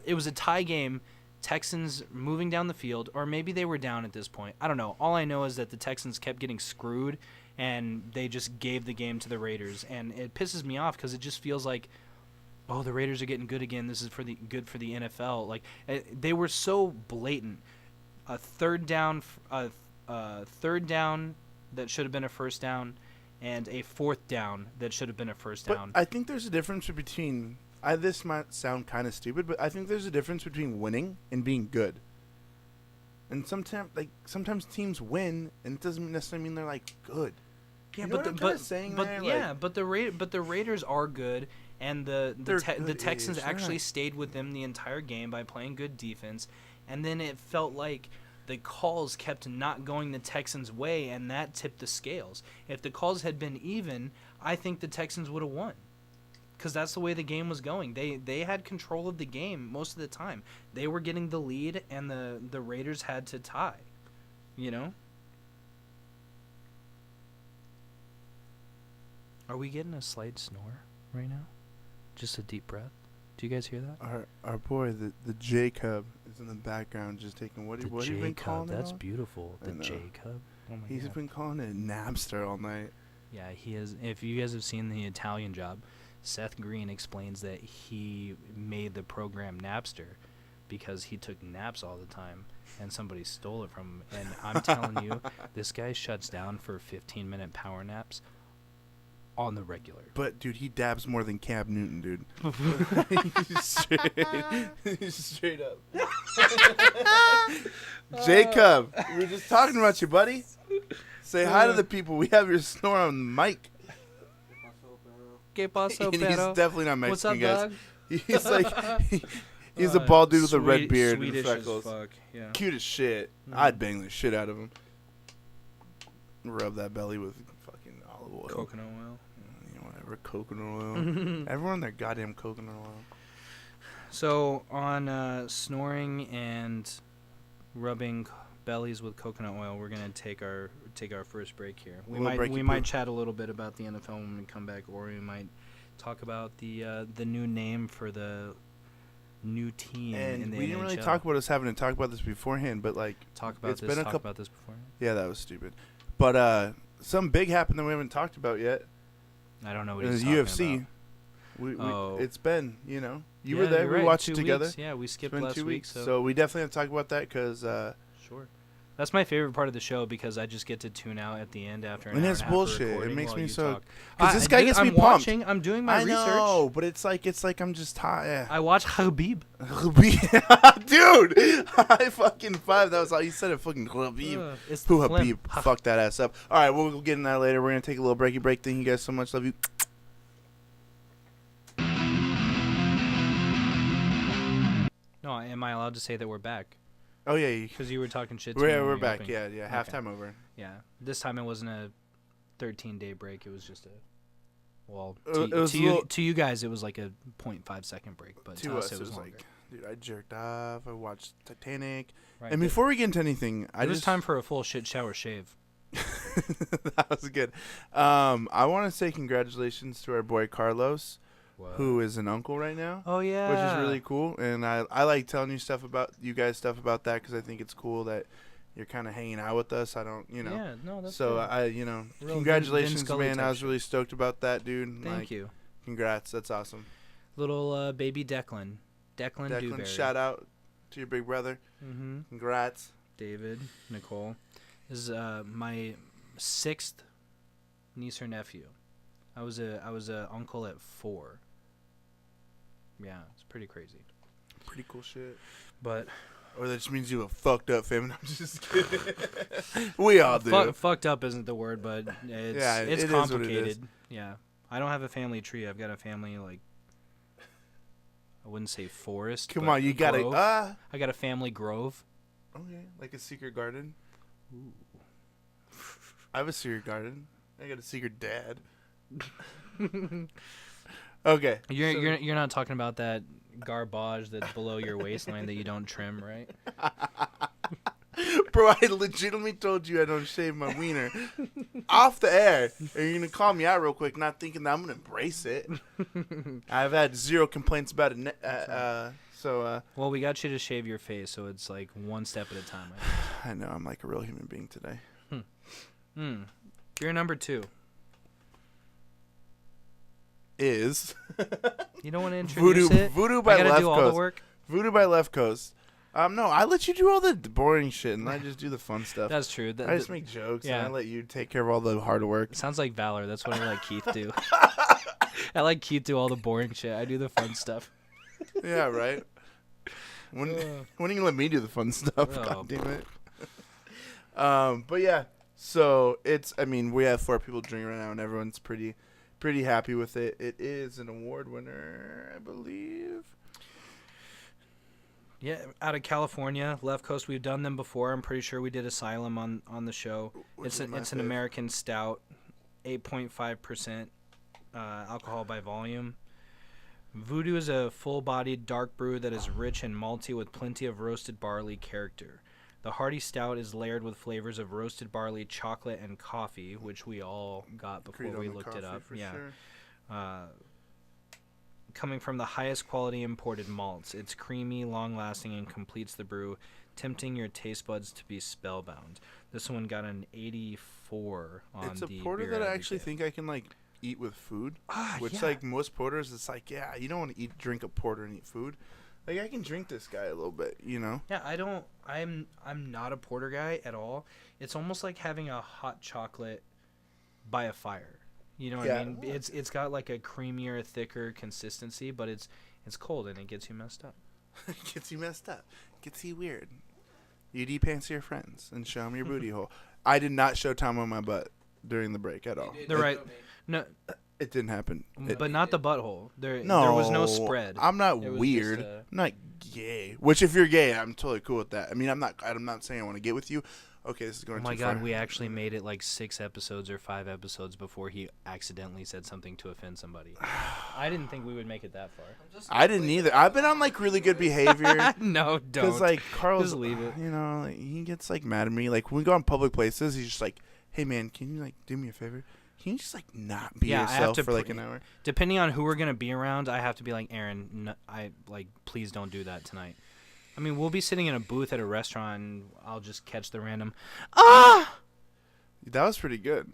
it was a tie game. Texans moving down the field, or maybe they were down at this point. I don't know. All I know is that the Texans kept getting screwed, and they just gave the game to the Raiders. And it pisses me off because it just feels like, oh, the Raiders are getting good again. This is good for the NFL. Like they were so blatant. A third down that should have been a first down, and a fourth down that should have been a first But down. I think there's a difference between. This might sound kind of stupid, but I think there's a difference between winning and being good. And sometimes teams win, and it doesn't necessarily mean they're like good. Yeah, You know but what I'm kinda saying there? but the Raiders are good, and the They're Texans good-ish, actually right. stayed with them the entire game by playing good defense, and then it felt like the calls kept not going the Texans' way, and that tipped the scales. If the calls had been even, I think the Texans would have won, because that's the way the game was going. They had control of the game most of the time. They were getting the lead, and the Raiders had to tie. You know. Are we getting a slight snore right now? Just a deep breath. Do you guys hear that? Our boy, the Jacob, is in the background just taking what The have you been calling Jacob. it? That's all? beautiful. I The know. Jacob. Oh my He's god. been calling it Napster all night. Yeah, he is. If you guys have seen the Italian Job, Seth Green explains that he made the program Napster because he took naps all the time and somebody stole it from him. And I'm telling you, this guy shuts down for 15-minute power naps on the regular. But dude, he dabs more than Cam Newton, dude. straight up. Jacob, we were just talking about you, buddy. Say hi to the people. We have your snore on the mic. Que paso, And he's pero? definitely not What's up, Mexican, guys. dog? He's like, he's a bald dude with a red beard and Swedish freckles. as fuck. Yeah. Cute as shit. Mhm. I'd bang the shit out of him. Rub that belly with fucking olive oil. Coconut oil. You know, whatever, coconut oil. Everyone their goddamn coconut oil. So on snoring and rubbing bellies with coconut oil, we're gonna take our first break here. We Little might breaky might poo. chat a little bit about the NFL when we come back, or we might talk about the new name for the new team in And the we didn't really NHL. talk about us having to talk about this beforehand, but like, Talk about it's this. been a Talk couple- about this before. yeah, that was stupid. But something big happened that we haven't talked about yet. I don't know what It he's was talking UFC. about. We it's been, you know, you Yeah, were there. you're We right, watched 2 it together. weeks. Yeah, we It's skipped been last 2 week. weeks, so we definitely have to talk about that because sure. That's my favorite part of the show because I just get to tune out at the end after an And hour it's and a half of bullshit. It recording makes while me you so- talk. 'cause this guy gets me I'm pumped. watching. I'm doing my I research. know, but it's like I'm just tired. I watch Habib. Dude, high fucking five. That was all you said. It fucking Habib. It's the Who phlegm. Habib? Fuck that ass up. All right, we'll get in that later. We're gonna take a little breaky break. Thank you guys so much. Love you. No, am I allowed to say that we're back? Oh yeah, Because you were talking shit to me. when we're we back. opened. Yeah, yeah. Okay. Halftime over. Yeah. This time it wasn't a 13-day break. It was just a. Well, It was a little- to you guys, it was like a 0.5 second break, but To us, it was longer. like, dude, I jerked off. I watched Titanic. Right, And but before we get into anything, it was time for a full shit shower shave. that was good. I want to say congratulations to our boy Carlos, who is an uncle right now, Oh yeah. which is really cool. And I like telling you guys stuff about that because I think it's cool that you're kind of hanging out with us. I don't, Yeah, no, that's So good. Real Vin congratulations, Scully man. I type was shit. really stoked about that, dude. Thank you. Congrats. That's awesome. Little baby Declan. Declan Dewberry. Shout out to your big brother. Mm-hmm. Congrats. David, Nicole. This is my 6th niece or nephew. I was a uncle at 4. Yeah, it's pretty crazy. Pretty cool shit. But Or that just means you a fucked up family. I'm just kidding. We all do. fucked up isn't the word, but it's Yeah, it's it is what it is. complicated. Yeah, I don't have a family tree. I've got a family like I wouldn't say forest. Come but on, you got grove. it. I got a family grove. Okay, like a secret garden. I have a secret garden. I got a secret dad. Okay. You're not talking about that garbage that's below your waistline that you don't trim, right? Bro, I legitimately told you I don't shave my wiener off the air. And you're going to call me out real quick, not thinking that I'm going to embrace it. I've had 0 complaints about it. Well, we got you to shave your face, so it's like one step at a time. I know, I'm like a real human being today. You're number 2. Is You don't want to introduce it? Voodoo by I gotta Left do all the Coast. work. Voodoo by Left Coast. No, I let you do all the boring shit, and I just do the fun stuff. That's true. I just make jokes, yeah. and I let you take care of all the hard work. Sounds like Valor. That's what I let Keith do. I let Keith do all the boring shit. I do the fun stuff. Yeah, right. When are you gonna let me do the fun stuff? Oh, God damn it. But yeah, so we have 4 people drinking right now, and everyone's pretty happy with it. It is an award winner, I believe. Yeah, out of California, Left Coast. We've done them before. I'm pretty sure we did Asylum on the show. Which is It's my an fave. American stout, 8.5% alcohol by volume. Voodoo is a full-bodied dark brew that is rich and malty with plenty of roasted barley character. The hearty stout is layered with flavors of roasted barley, chocolate, and coffee, which we all got before Agreed on we the looked it coffee up. for Yeah. sure. Coming from the highest quality imported malts, it's creamy, long-lasting, and completes the brew, tempting your taste buds to be spellbound. This one got an 84 on It's a the porter Beer that I Advocate. actually think I can like eat with food. Which yeah. like most porters, it's like you don't want to drink a porter and eat food. Like I can drink this guy a little bit, you know. Yeah, I'm not a porter guy at all. It's almost like having a hot chocolate by a fire. You know what Yeah. I mean? It's got like a creamier, thicker consistency, but it's cold and it gets you messed up. Gets you messed up. Gets you weird. You de-pants your friends and show them your booty hole. I did not show Tom on my butt during the break at all. The right, no, It didn't happen. but not the butthole. There No, was no spread. I'm not It was weird. just, I'm not gay. Which, if you're gay, I'm totally cool with that. I mean, I'm not saying I want to get with you. Okay, this is going Oh my too god, far. we actually made it like 6 episodes or 5 episodes before he accidentally said something to offend somebody. I didn't think we would make it that far. I didn't either. I've been on like really good behavior. No, don't. Because like Carl's, Just leave it. You know, like, he gets like mad at me. Like when we go on public places, he's just like, "Hey man, can you like do me a favor? Can you just like not be Yeah, I have yourself to for like pre- an hour?" Depending on who we're gonna be around, I have to be like, Aaron, please don't do that tonight. I mean, we'll be sitting in a booth at a restaurant, and I'll just catch the random, That was pretty good.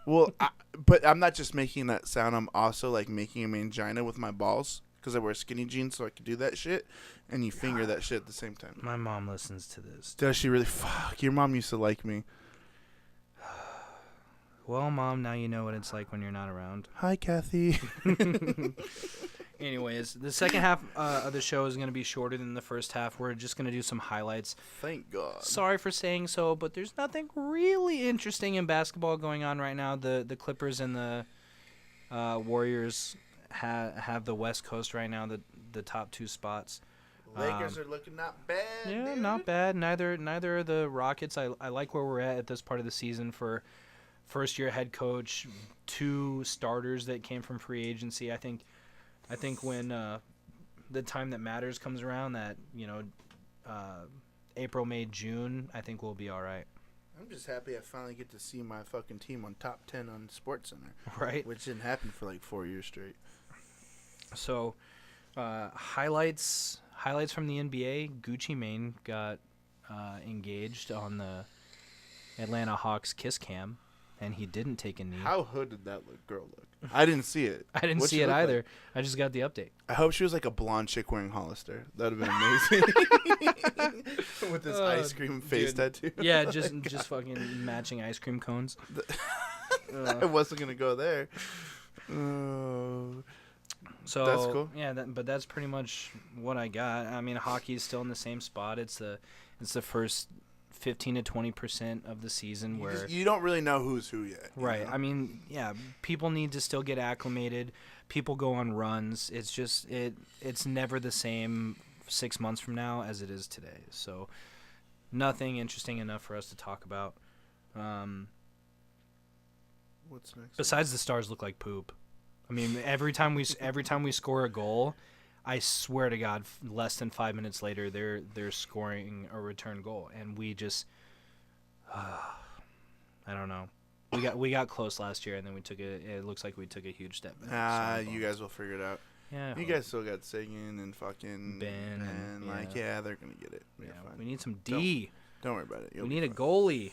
Well, but I'm not just making that sound. I'm also like making a mangina with my balls because I wear skinny jeans, so I can do that shit. And you finger that shit at the same time. My mom listens to this. Does she really? Fuck, your mom used to like me. Well, Mom, now you know what it's like when you're not around. Hi, Kathy. Anyways, the second half of the show is going to be shorter than the first half. We're just going to do some highlights. Thank God. Sorry for saying so, but there's nothing really interesting in basketball going on right now. The Clippers and the Warriors have the West Coast right now, the top two spots. Lakers are looking not bad. Yeah, dude. not bad. Neither are the Rockets. I like where we're at this part of the season for first-year head coach, 2 starters that came from free agency. I think when the time that matters comes around, that April, May, June, I think we'll be all right. I'm just happy I finally get to see my fucking team on top 10 on SportsCenter. Right. Which didn't happen for like 4 years straight. So, highlights from the NBA. Gucci Mane got engaged on the Atlanta Hawks kiss cam, and he didn't take a knee. How hood did that girl look? I didn't see it. I didn't see it either. Like? I just got the update. I hope she was like a blonde chick wearing Hollister. That would have been amazing. With this ice cream face tattoo. Yeah, just fucking matching ice cream cones. I wasn't going to go there. So that's cool. Yeah, but that's pretty much what I got. I mean, hockey's still in the same spot. It's the first 15 to 20% of the season where you don't really know who's who yet. Right. Know? I mean, yeah, people need to still get acclimated. People go on runs. It's just it's never the same 6 months from now as it is today. So nothing interesting enough for us to talk about. What's next? Besides, the Stars look like poop. I mean, every time we score a goal, I swear to God, less than 5 minutes later, they're scoring a return goal, and we just, I don't know. We got close last year, and then it looks like we took a huge step back. You guys will figure it out. Yeah, you guys still got Sagan and fucking Ben, and they're gonna get it. Yeah, we need some D. Don't worry about it. We need a goalie.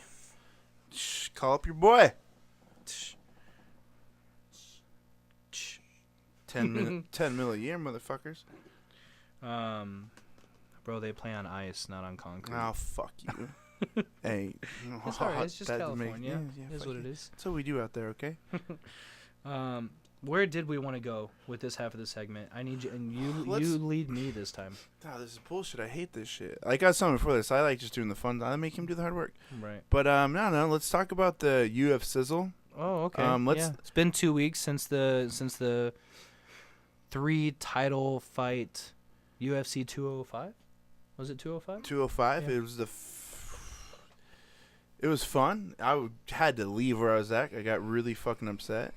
Shh, call up your boy. 10 mil a year, motherfuckers. Bro, they play on ice, not on concrete. Oh, fuck you. Hey, it's alright. It's just California. Yeah, is what it is. That's what we do out there, okay? Where did we want to go with this half of the segment? I need you, and you lead me this time. Oh, this is bullshit. I hate this shit. I got something before this. I like just doing the fun. I make him do the hard work. Right. But no. Let's talk about the UF Sizzle. Oh, okay. It's been 2 weeks since the 3 title fight, UFC 205. Was it 205? 205. Yeah. It was it was fun. I had to leave where I was at. I got really fucking upset.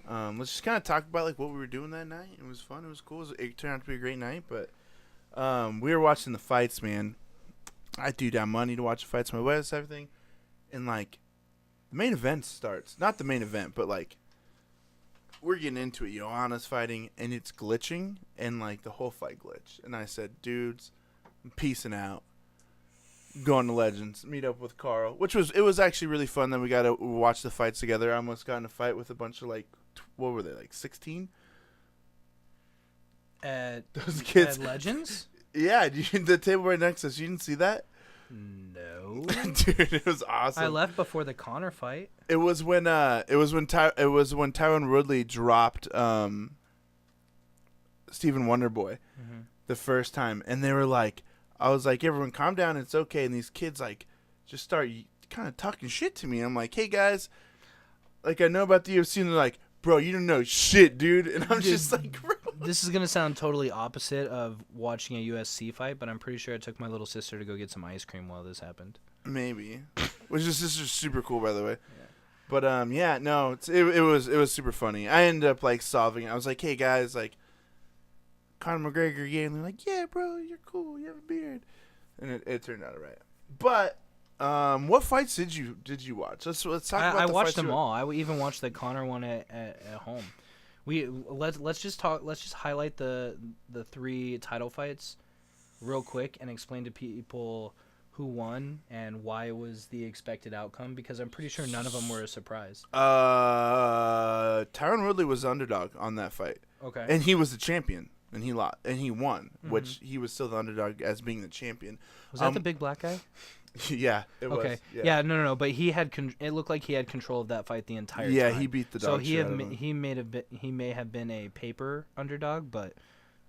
Let's just kind of talk about like what we were doing that night. It was fun. It was cool. It turned out to be a great night. But we were watching the fights, man. I threw down money to watch the fights, my wedding, everything, and like the main event starts. Not the main event, but like we're getting into it. Joanna's fighting, and it's glitching, and like the whole fight glitched. And I said, dudes, I'm peacing out. Going to Legends, meet up with Carl, it was actually really fun. Then we got to watch the fights together. I almost got in a fight with a bunch of like, what were they, like 16? At those kids. At Legends? Yeah, the table right next to us. You didn't see that? No. Dude, it was awesome. I left before the Connor fight. It was when Tyron Woodley dropped Stephen Wonderboy the first time, and they were like, I was like, everyone calm down, it's okay. And these kids like just start kind of talking shit to me. I'm like, hey guys, like I know about the UFC, and they're like, bro, you don't know shit, dude. And I'm just like, bro. This is gonna sound totally opposite of watching a USC fight, but I'm pretty sure I took my little sister to go get some ice cream while this happened. Maybe, which is super cool, by the way. Yeah. But it was super funny. I ended up like solving it. I was like, hey guys, like Conor McGregor, yeah, and they're like, yeah, bro, you're cool, you have a beard, and it turned out alright. But what fights did you watch? Let's talk about. I watched them all. I even watched the Conor one at home. Let's just highlight the 3 title fights real quick and explain to people who won and why it was the expected outcome, because I'm pretty sure none of them were a surprise. Tyron Woodley was the underdog on that fight. Okay. And he was the champion. and he lost, and he won, which he was still the underdog as being the champion. Was that the big black guy? Yeah, it was. Okay. Yeah, no. But he had. It looked like he had control of that fight the entire time. Yeah, he beat the dog So shit out of him. he may have been a paper underdog, but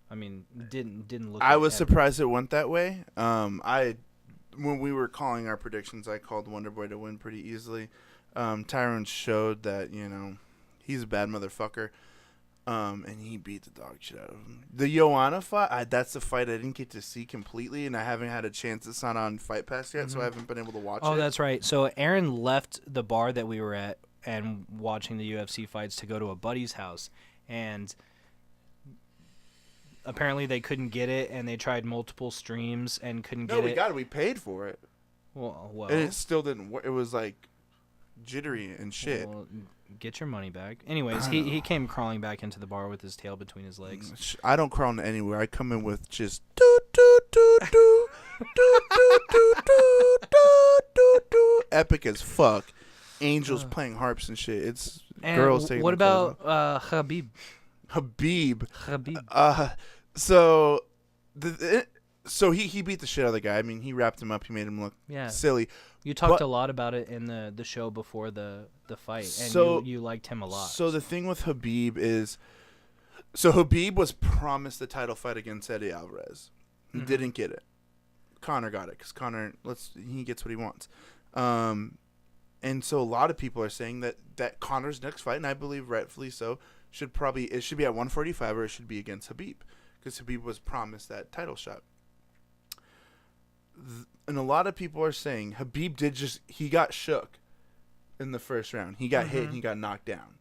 I mean, didn't look. I like was that. surprised it went that way. When we were calling our predictions, I called Wonderboy to win pretty easily. Tyrone showed that he's a bad motherfucker. And he beat the dog shit out of him. The Joanna fight, that's the fight I didn't get to see completely, and I haven't had a chance. It's not on Fight Pass yet, so I haven't been able to watch it. Oh, that's right. So Aaron left the bar that we were at and watching the UFC fights to go to a buddy's house, and apparently they couldn't get it, and they tried multiple streams and couldn't No, get we it. got it. We paid for it. Well, And it still didn't work. It was like jittery and shit. well, get your money back. Anyways, he came crawling back into the bar with his tail between his legs. I don't crawl into anywhere. I come in with just do do do do do do do do do do do. Epic as fuck. Angels playing harps and shit. It's And girls taking. what their clothes about Habib? off. Habib? Habib. So so he beat the shit out of the guy. I mean, he wrapped him up. He made him look Yeah. silly. You talked But- a lot about it in the show before the fight, and So- you liked him a lot. So the thing with Habib is, Habib was promised the title fight against Eddie Alvarez. He didn't get it. Conor got it because Conor, he gets what he wants. And so a lot of people are saying that Conor's next fight, and I believe rightfully so, should be at 145 or it should be against Habib because Habib was promised that title shot. And a lot of people are saying Habib he got shook in the first round. He got hit and he got knocked down.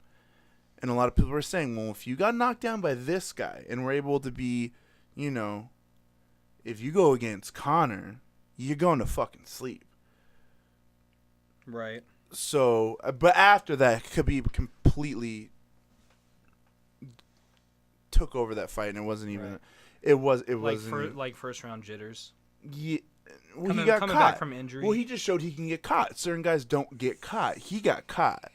And a lot of people are saying, well, if you got knocked down by this guy and were able to be, if you go against Conor, you're going to fucking sleep. right. So, but after that, Khabib completely took over that fight, and it wasn't even. Right. It was. It Like wasn't. like first round jitters. Yeah. Well, Coming he got coming caught. back from injury. Well, he just showed he can get caught. Certain guys don't get caught. He got caught,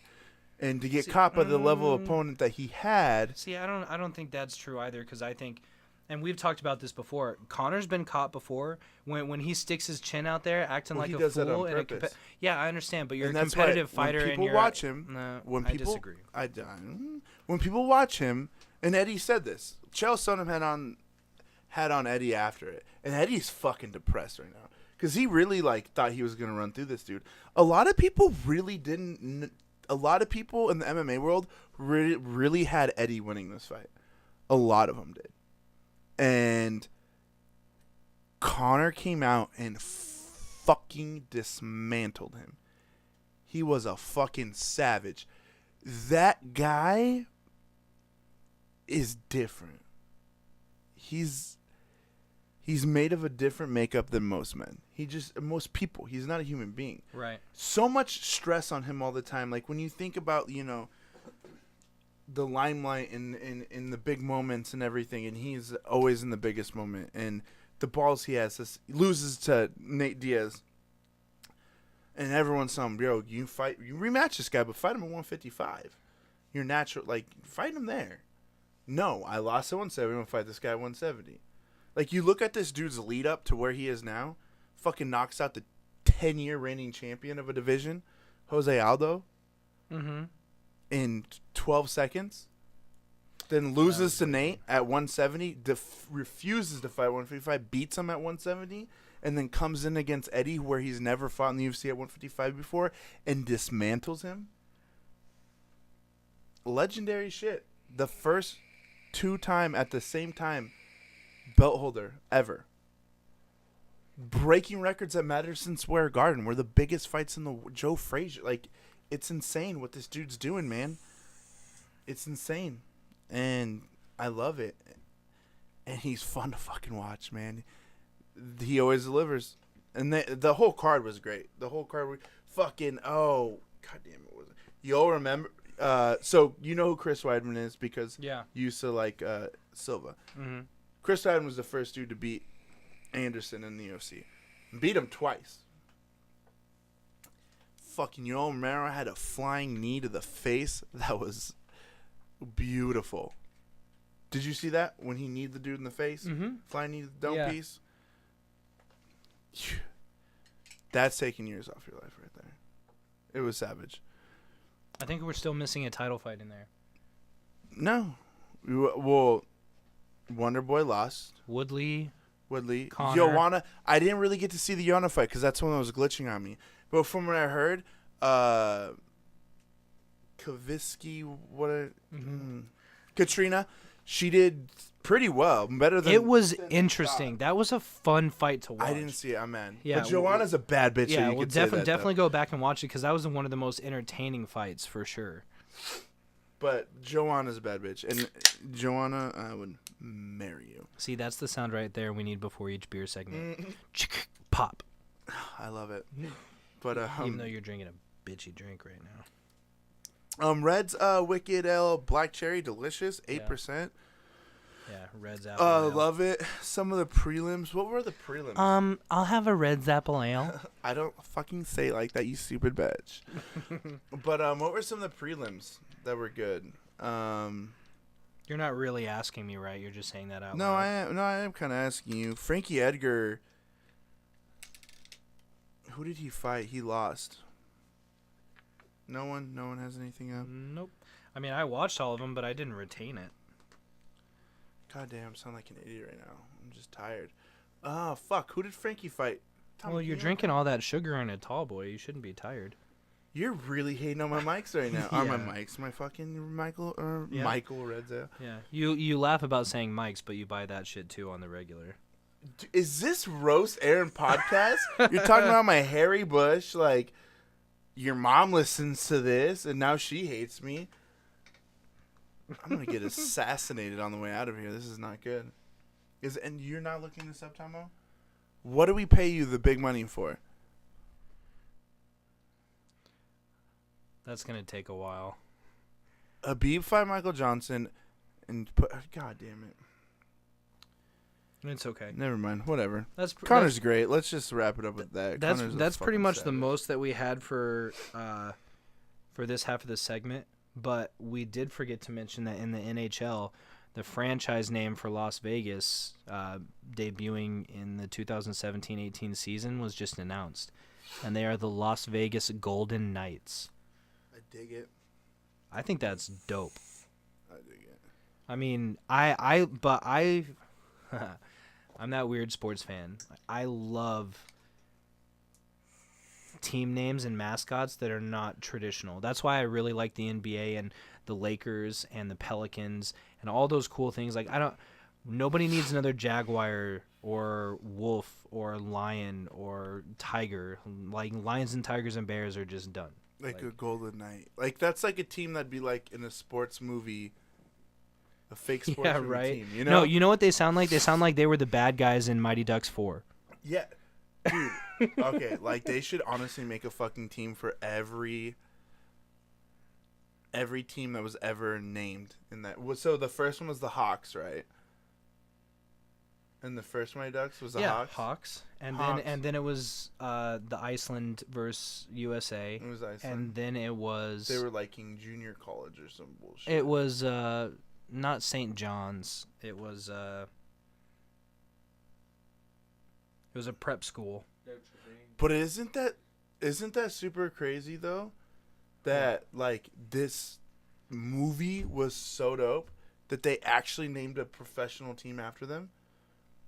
and to get caught by the level of opponent that he had. See, I don't think that's true either, because I think, and we've talked about this before. Connor's been caught before when he sticks his chin out there, acting Well, like he a does that fool. on purpose. Yeah, I understand, but you're And a that's why competitive fighter, when and people you're watch him. No, When I people, disagree. When people watch him, and Eddie said this. Chael Sonnen had on Eddie after it, and Eddie's fucking depressed right now because he really thought he was gonna run through this dude. A lot of people really didn't. A lot of people in the MMA world really had Eddie winning this fight. A lot of them did, and Conor came out and fucking dismantled him. He was a fucking savage. That guy is different. He's made of a different makeup than most men. Most people. He's not a human being. Right. So much stress on him all the time. Like when you think about, the limelight in the big moments and everything, and he's always in the biggest moment, and the balls he has, loses to Nate Diaz, and everyone's saying, yo, you rematch this guy, but fight him at 155. You're natural, fight him there. No, I lost at 170, I'm going to fight this guy at 170. You look at this dude's lead up to where he is now, fucking knocks out the 10-year reigning champion of a division, Jose Aldo, in 12 seconds. Then loses to Nate at 170, refuses to fight 155, beats him at 170, and then comes in against Eddie, where he's never fought in the UFC at 155 before, and dismantles him. Legendary shit. The first two-time at the same time belt holder ever. Breaking records at Madison Square Garden were the biggest fights in the Joe Frazier. It's insane what this dude's doing, man. It's insane. And I love it. And he's fun to fucking watch, man. He always delivers. And the whole card was great. The whole card fucking, oh, goddamn it. You'll remember. So you know who Chris Weidman is because you used to like Silva. Mm-hmm. Chris Weidman was the first dude to beat Anderson in the UFC. Beat him twice. Fucking Yoel Romero had a flying knee to the face that was beautiful. Did you see that when he kneed the dude in the face? Mm-hmm. Flying knee to the dome Yeah. piece. That's taking years off your life right there. It was savage. I think we're still missing a title fight in there. No. Well, Wonder Boy lost. Woodley. Connor. Joanna. I didn't really get to see the Joanna fight because that's when it was glitching on me. But from what I heard, Kaviski, Katrina, she did pretty well. Better than It was than I interesting. thought. That was a fun fight to watch. I didn't see it. I'm mad. Yeah, But Joanna's a bad bitch. so Yeah, you we'll could say that, though. definitely go back and watch it because that was one of the most entertaining fights for sure. But Joanna's a bad bitch. And Joanna, I would marry you. See, that's the sound right there we need before each beer segment. Mm. Pop. I love it. But Even though you're drinking a bitchy drink right now. Red's Wicked Ale Black Cherry, delicious, 8%. Yeah, Red's apple ale. Love it. Some of the prelims. What were the prelims? I'll have a Red's apple ale. I don't fucking say it like that, you stupid bitch. But what were some of the prelims that were good? You're not really asking me, right? You're just saying that out No, loud. I am kind of asking you. Frankie Edgar. Who did he fight? He lost. No one has anything up. Nope. I mean, I watched all of them, but I didn't retain it. God damn, I sound like an idiot right now. I'm just tired. Oh, fuck. Who did Frankie fight? Tommy, Well, you're can you drinking all that sugar in a tall boy. You shouldn't be tired. You're really hating on my mics right now. Or my Yeah. mics, my fucking Michael Yeah. Michael Redza. Yeah. You laugh about saying mics, but you buy that shit too on the regular. Is this roast Aaron podcast? You're talking about my hairy bush, like your mom listens to this and now she hates me. I'm gonna get assassinated on the way out of here. This is not good. And you're not looking this up, Tomo? What do we pay you the big money for? That's gonna take a while. Habib fight Michael Johnson and put. God damn it. It's okay. Never mind. Whatever. That's Connor's great. Let's just wrap it up with that. That's Connor's a pretty fucking much the savage. most that we had for this half of the segment. But we did forget to mention that in the NHL, the franchise name for Las Vegas, debuting in the 2017-18 season, was just announced, and they are the Las Vegas Golden Knights. I dig it. I think that's dope. I dig it. I mean, I'm that weird sports fan. I love team names and mascots that are not traditional. That's why I really like the NBA and the Lakers and the Pelicans and all those cool things. Like nobody needs another jaguar or wolf or lion or tiger. Like lions and tigers and bears are just done. Like a Golden Knight. Like that's like a team that'd be like in a sports movie. A fake sports Yeah, movie right. team. You know? No, you know what they sound like? They sound like they were the bad guys in Mighty Ducks 4. Yeah. Dude. Okay, like they should honestly make a fucking team for every team that was ever named in that. So the first one was the Hawks, right? And the first Mighty Ducks was the Hawks. Hawks. And Hawks. then it was the Iceland versus USA. It was Iceland. And then it was They were like in junior college or some bullshit. it was not St. John's. It was a prep school. But isn't that super crazy though? That like this movie was so dope that they actually named a professional team after them.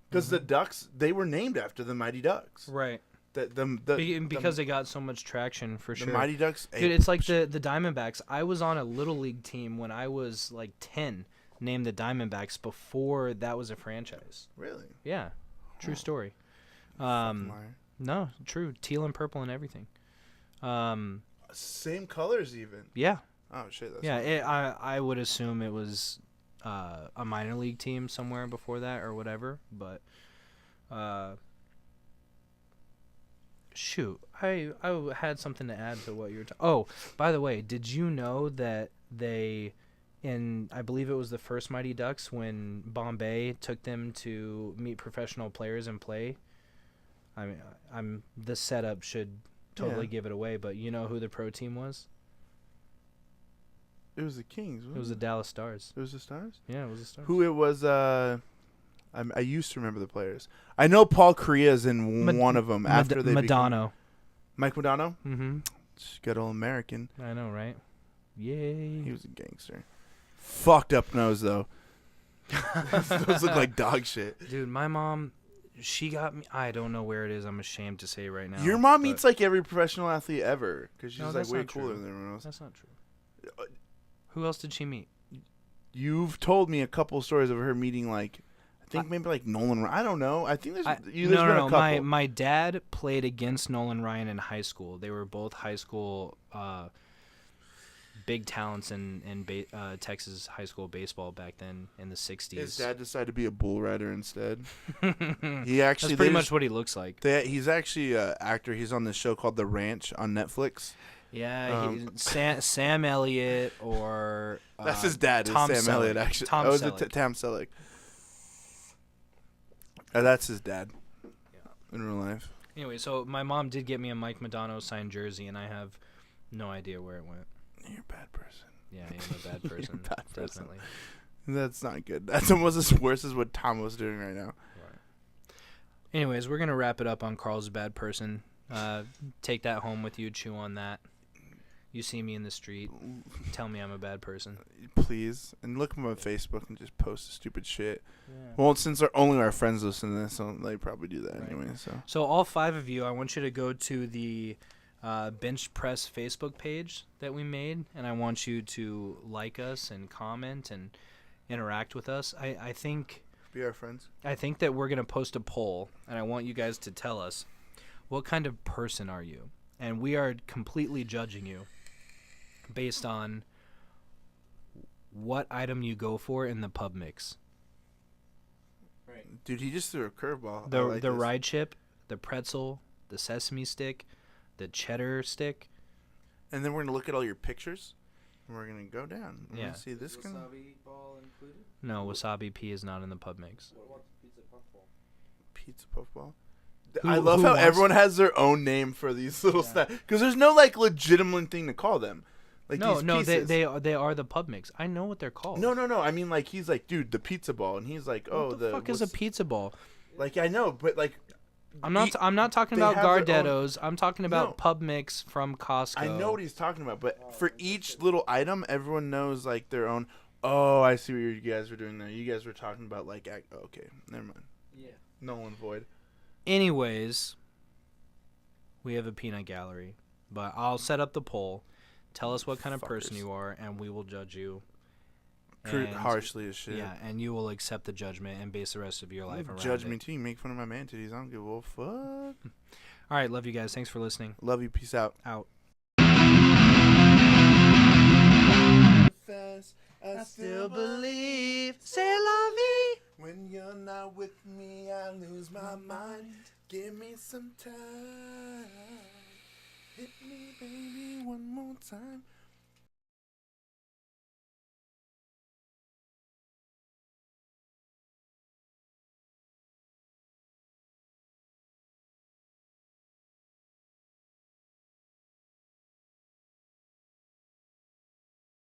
Because the Ducks, they were named after the Mighty Ducks. Right. Because they got so much traction for the sure. Mighty Ducks. Dude, it's like the Diamondbacks. I was on a little league team when I was like 10, named the Diamondbacks before that was a franchise. Really? Yeah. True story. Fucking liar. No, true. Teal and purple and everything. Same colors even. Yeah. Oh shit. That's Yeah, I would assume it was a minor league team somewhere before that or whatever, but shoot, I had something to add to what you were talking. Oh, by the way, did you know that I believe it was the first Mighty Ducks when Bombay took them to meet professional players and play? I mean, the setup should totally give it away, but you know who the pro team was? It was the Kings. It was the Dallas Stars. It was the Stars. Yeah, it was the Stars. Who it was? I used to remember the players. I know Paul Correa's in one of them. After they Madonna. Mike Madonna. Mm-hmm. Good old American. I know, right? Yay. He was a gangster. Fucked up nose though. Those look like dog shit. Dude, my mom, she got me. I don't know where it is. I'm ashamed to say right now. Your mom meets like every professional athlete ever because she's No, like that's way not cooler true. than everyone else. That's not true. Who else did she meet? You've told me a couple stories of her meeting like, I think maybe like Nolan. I don't know. I think there's been a couple. My dad played against Nolan Ryan in high school. They were both high school big talents in Texas high school baseball back then in the 60s. His dad decided to be a bull rider instead. He actually That's pretty much what he looks like. He's actually an actor. He's on this show called The Ranch on Netflix. Yeah, Sam Elliott or that's his dad. Tom Sam Selleck. Elliott actually. Tom Selleck. Tom Selleck. That's his dad. Yeah. In real life. Anyway, so my mom did get me a Mike Madonna signed jersey, and I have no idea where it went. You're a bad person. Yeah, I am a bad person. You're a bad person. Definitely. That's not good. That's almost as worse as what Tom was doing right now. Right. Anyways, we're gonna wrap it up on Carl's bad person. Take that home with you. Chew on that. You see me in the street, tell me I'm a bad person. Please. And look at my Facebook and just post stupid shit. Yeah. Well, since only our friends listen to this, so they probably do that Right. anyway. So all 5 of you, I want you to go to the Bench Press Facebook page that we made, and I want you to like us and comment and interact with us. I think Be our friends. I think that we're going to post a poll, and I want you guys to tell us, what kind of person are you? And we are completely judging you based on what item you go for in the pub mix. Right. Dude, he just threw a curveball. The ride chip, the pretzel, the sesame stick, the cheddar stick. And then we're going to look at all your pictures, and we're going to go down. We're Yeah. going to see this kind of... Wasabi ball included? No, wasabi pea is not in the pub mix. What about the pizza puffball? Pizza puffball. Who- I love who how wants- everyone has their own name for these little stuff. Because there's no, like, legitimate thing to call them. Like No, these pieces. they are the pub mix. I know what they're called. No. I mean, like, he's like, dude, the pizza ball. And he's like, oh, What the fuck is a what's- pizza ball? Like, I know, but, like... I'm not talking they about have their own- Gardettos. I'm talking about No. pub mix from Costco. I know what he's talking about, but for each little item, everyone knows, like, their own... Oh, I see what you guys were doing there. You guys were talking about, like... Okay, never mind. Yeah. Null void. Anyways, we have a peanut gallery, but I'll set up the poll. Tell us what kind of person Fuckers. you are, and we will judge you. Crude, And- harshly as shit. Yeah, and you will accept the judgment and base the rest of your life around Judge it. me too. You make fun of my man titties. I don't give a fuck. All right, love you guys. Thanks for listening. Love you. Peace out. Out. I still believe. C'est la vie. When you're not with me, I lose my mind. Give me some time. Hit me, baby, one more time.